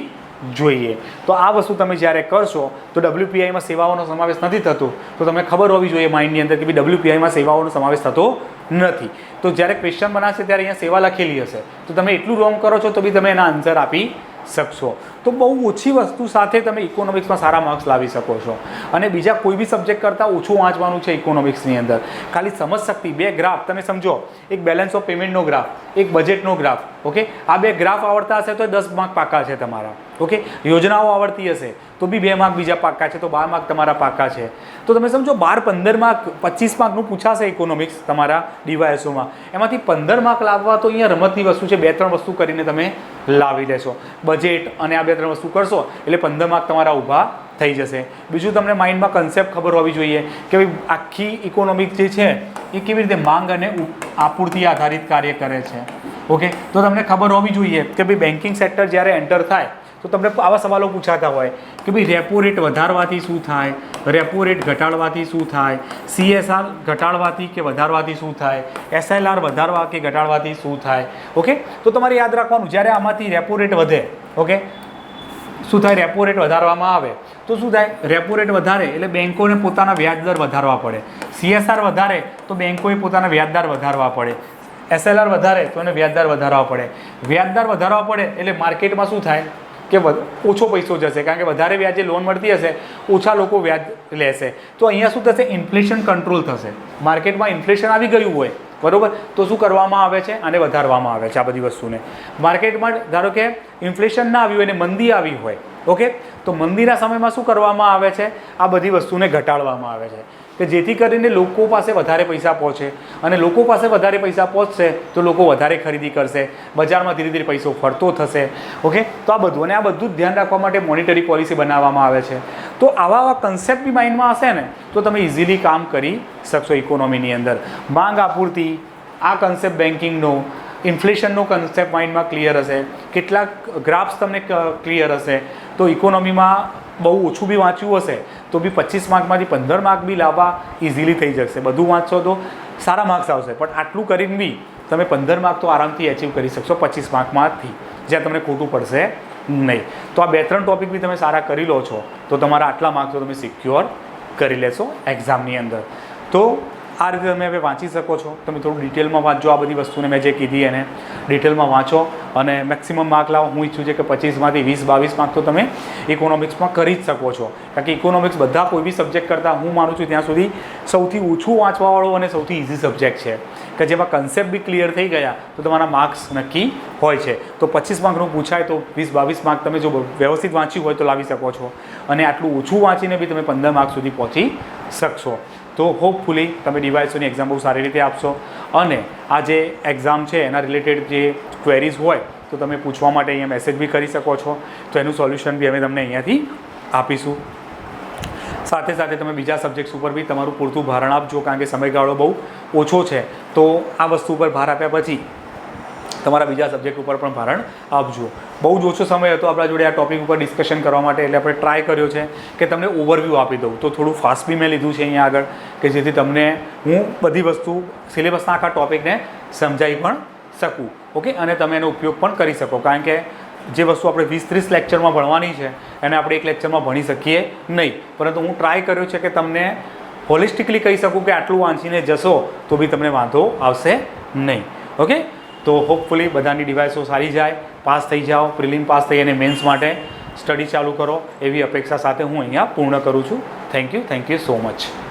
જોઈએ. તો આ વસ્તુ તમે જ્યારે કરશો તો WPIમાં સેવાઓનો સમાવેશ નથી થતો, તો તમને ખબર હોવી જોઈએ માઇન્ડની અંદર કે ભાઈ WPIમાં સેવાઓનો સમાવેશ થતો નથી. તો જ્યારે ક્વેશ્ચન બનાવશે ત્યારે અહીંયા સેવા લખેલી હશે તો તમે એટલું રોંગ કરો છો તો બી તમે એના આન્સર આપી શકશો. તો બહુ ઓછી વસ્તુ સાથે તમે ઇકોનોમિક્સમાં સારા માર્ક્સ લાવી શકો છો. અને બીજા કોઈ બી સબ્જેક્ટ કરતાં ઓછું વાંચવાનું છે ઇકોનોમિક્સની અંદર. ખાલી સમજ શક્તિ, 2 ગ્રાફ તમે સમજો, એક બેલેન્સ ઓફ પેમેન્ટનો ગ્રાફ, એક બજેટનો ગ્રાફ, ઓકે, આ 2 ગ્રાફ આવડતા હશે તો 10 માર્ક પાકા છે તમારા. ઓકે, યોજનાઓ આવડતી હશે તો બી 2 માર્ક બીજા પાકા છે, તો 12 માર્ક તમારા પાકા છે. તો તમે સમજો 12-15 માર્ક 25 માર્કનું પૂછાશે ઇકોનોમિક્સ તમારા ડીવાયએસઓમાં, એમાંથી 15 માર્ક લાવવા તો અહીંયા રમતની વસ્તુ છે. 2-3 વસ્તુ કરીને તમે લાવી લેશો. બજેટ અને આ 2-3 વસ્તુ કરશો એટલે 15 માર્ક તમારા ઊભા થઈ જશે. બીજું તમને માઇન્ડમાં કન્સેપ્ટ ખબર હોવી જોઈએ કે ભાઈ આખી ઇકોનોમિક્સ જે છે એ કેવી રીતે માંગ અને આપૂર્તિ આધારિત કાર્ય કરે છે. ઓકે, તો તમને ખબર હોવી જોઈએ કે ભાઈ બેન્કિંગ સેક્ટર જ્યારે એન્ટર થાય તો તમને આવા સવાલો પૂછાતા હોય કે ભાઈ રેપો રેટ વધારવાથી શું થાય, રેપો રેટ ઘટાડવાથી શું થાય, CSR ઘટાડવાથી કે વધારવાથી શું થાય, SLR વધારવા કે ઘટાડવાથી શું થાય. ઓકે, તો તમારે યાદ રાખવાનું જ્યારે આમાંથી રેપો રેટ વધે, ઓકે, શું થાય, રેપો રેટ વધારવામાં આવે તો શું થાય, રેપો રેટ વધારે એટલે બેન્કોને પોતાના વ્યાજદર વધારવા પડે, CSR વધારે તો બેન્કોએ પોતાના વ્યાજદર વધારવા પડે, SLR વધારે તો એને વ્યાજદર વધારવા પડે. વ્યાજદર વધારવા પડે એટલે માર્કેટમાં શું થાય કે ઓછો પૈસો જશે, કારણ કે વધારે વ્યાજે લોન મળતી હશે, ઓછા લોકો વ્યાજ લેશે. તો અહીંયા શું થશે, ઇન્ફ્લેશન કંટ્રોલ થશે. માર્કેટમાં ઇન્ફ્લેશન આવી ગયું હોય, બરાબર, તો શું કરવામાં આવે છે, આને વધારવામાં આવે છે આ બધી વસ્તુને. માર્કેટમાં ધારો કે ઇન્ફ્લેશન ના આવ્યું અને મંદી આવી હોય, ઓકે, તો મંદીના સમયમાં શું કરવામાં આવે છે, આ બધી વસ્તુને ઘટાડવામાં આવે છે કે જેથી કરીને લોકો પાસે વધારે પૈસા પહોંચે, અને લોકો પાસે વધારે પૈસા પહોંચશે તો લોકો વધારે ખરીદી કરશે, બજારમાં ધીરે ધીરે પૈસો ફરતો થશે. ઓકે, તો આ બધું, અને આ બધું જ ધ્યાન રાખવા માટે મોનિટરી પોલિસી બનાવવામાં આવે છે. તો આવા કન્સેપ્ટ બી માઇન્ડમાં હશે ને તો તમે ઇઝીલી કામ કરી શકશો ઇકોનોમીની અંદર. માંગ આપૂર્તિ, આ કન્સેપ્ટ બેન્કિંગનો, ઇન્ફ્લેશનનો કન્સેપ્ટ માઇન્ડમાં ક્લિયર હશે, કેટલાક ગ્રાફ્સ તમને ક્લિયર હશે, તો ઇકોનોમીમાં બહુ ઓછું બી વાંચ્યું હશે તો બી 25 માર્કમાંથી 15 માર્ક બી લાવવા ઇઝીલી થઈ જશે. બધું વાંચશો તો સારા માર્ક્સ આવશે, પણ આટલું કરીને બી તમે 15 માર્ક તો આરામથી એચીવ કરી શકશો 25 માર્કમાંથી, જ્યાં તમને ખોટું પડશે નહીં. તો આ 2-3 ટોપિક બી તમે સારા કરી લો છો તો તમારા આટલા માર્ક્સ તો તમે સિક્યોર કરી લેશો એક્ઝામની અંદર. તો આ રીતે તમે હવે વાંચી શકો છો. તમે થોડું ડિટેલમાં વાંચજો આ બધી વસ્તુને મેં જે કીધી એને ડિટેલમાં વાંચો અને મેક્સિમમ માર્ક લાવો. હું ઈચ્છું છું કે 25માંથી 20-22 માર્ક તો તમે ઇકોનોમિક્સમાં કરી જ શકો છો, કારણ કે ઇકોનોમિક્સ બધા કોઈ બી સબ્જેક્ટ કરતાં હું માનું છું ત્યાં સુધી સૌથી ઓછું વાંચવાવાળો અને સૌથી ઇઝી સબ્જેક્ટ છે, કે જેમાં કન્સેપ્ટ બી ક્લિયર થઈ ગયા તો તમારા માર્ક્સ નક્કી હોય છે. તો 25 માર્કનું પૂછાય તો 20-22 માર્ક તમે જો વ્યવસ્થિત વાંચ્યું હોય તો લાવી શકો છો, અને આટલું ઓછું વાંચીને બી તમે 15 માર્ક સુધી પહોંચી શકશો. તો હોપફુલી તમે ડીવાયએસઓની એક્ઝામ બહુ સારી રીતે આપશો, અને આ જે એક્ઝામ છે એના રિલેટેડ જે ક્વેરીઝ હોય તો તમે પૂછવા માટે અહીંયા મેસેજ બી કરી શકો છો, તો એનું સોલ્યુશન બી અમે તમને અહીંયાથી આપીશું. સાથે સાથે તમે બીજા સબ્જેક્ટ્સ ઉપર બી તમારું પૂરતું ભારણ આપજો, કારણ કે સમયગાળો બહુ ઓછો છે, તો આ વસ્તુ ઉપર ભાર આપ્યા પછી તમારા બીજા સબ્જેક્ટ ઉપર પણ ભારણ આપજો. બહુ જ ઓછો સમય હતો આપણા જોડે આ ટૉપિક ઉપર ડિસ્કશન કરવા માટે, એટલે આપણે ટ્રાય કર્યો છે કે તમને ઓવરવ્યૂ આપી દઉં. તો થોડું ફાસ્ટ બી મેં લીધું છે અહીંયા આગળ, કે જેથી તમને હું બધી વસ્તુ સિલેબસના આખા ટૉપિકને સમજાવી પણ શકું. ઓકે, અને તમે એનો ઉપયોગ પણ કરી શકો, કારણ કે જે વસ્તુ આપણે 20-30 લેક્ચરમાં ભણવાની છે એને આપણે એક લેક્ચરમાં ભણી શકીએ નહીં, પરંતુ હું ટ્રાય કર્યો છે કે તમને હોલિસ્ટિકલી કહી શકું કે આટલું વાંચીને જશો તો બી તમને વાંધો આવશે નહીં. ઓકે, તો હોપફુલી બધાની ડિવાઇસો સારી જાય, પાસ થઈ જાઓ, પ્રિલિમ પાસ થઈ અને મેન્સ માટે સ્ટડી ચાલુ કરો એવી અપેક્ષા સાથે હું અહીંયા પૂર્ણ કરું છું. Thank you so much.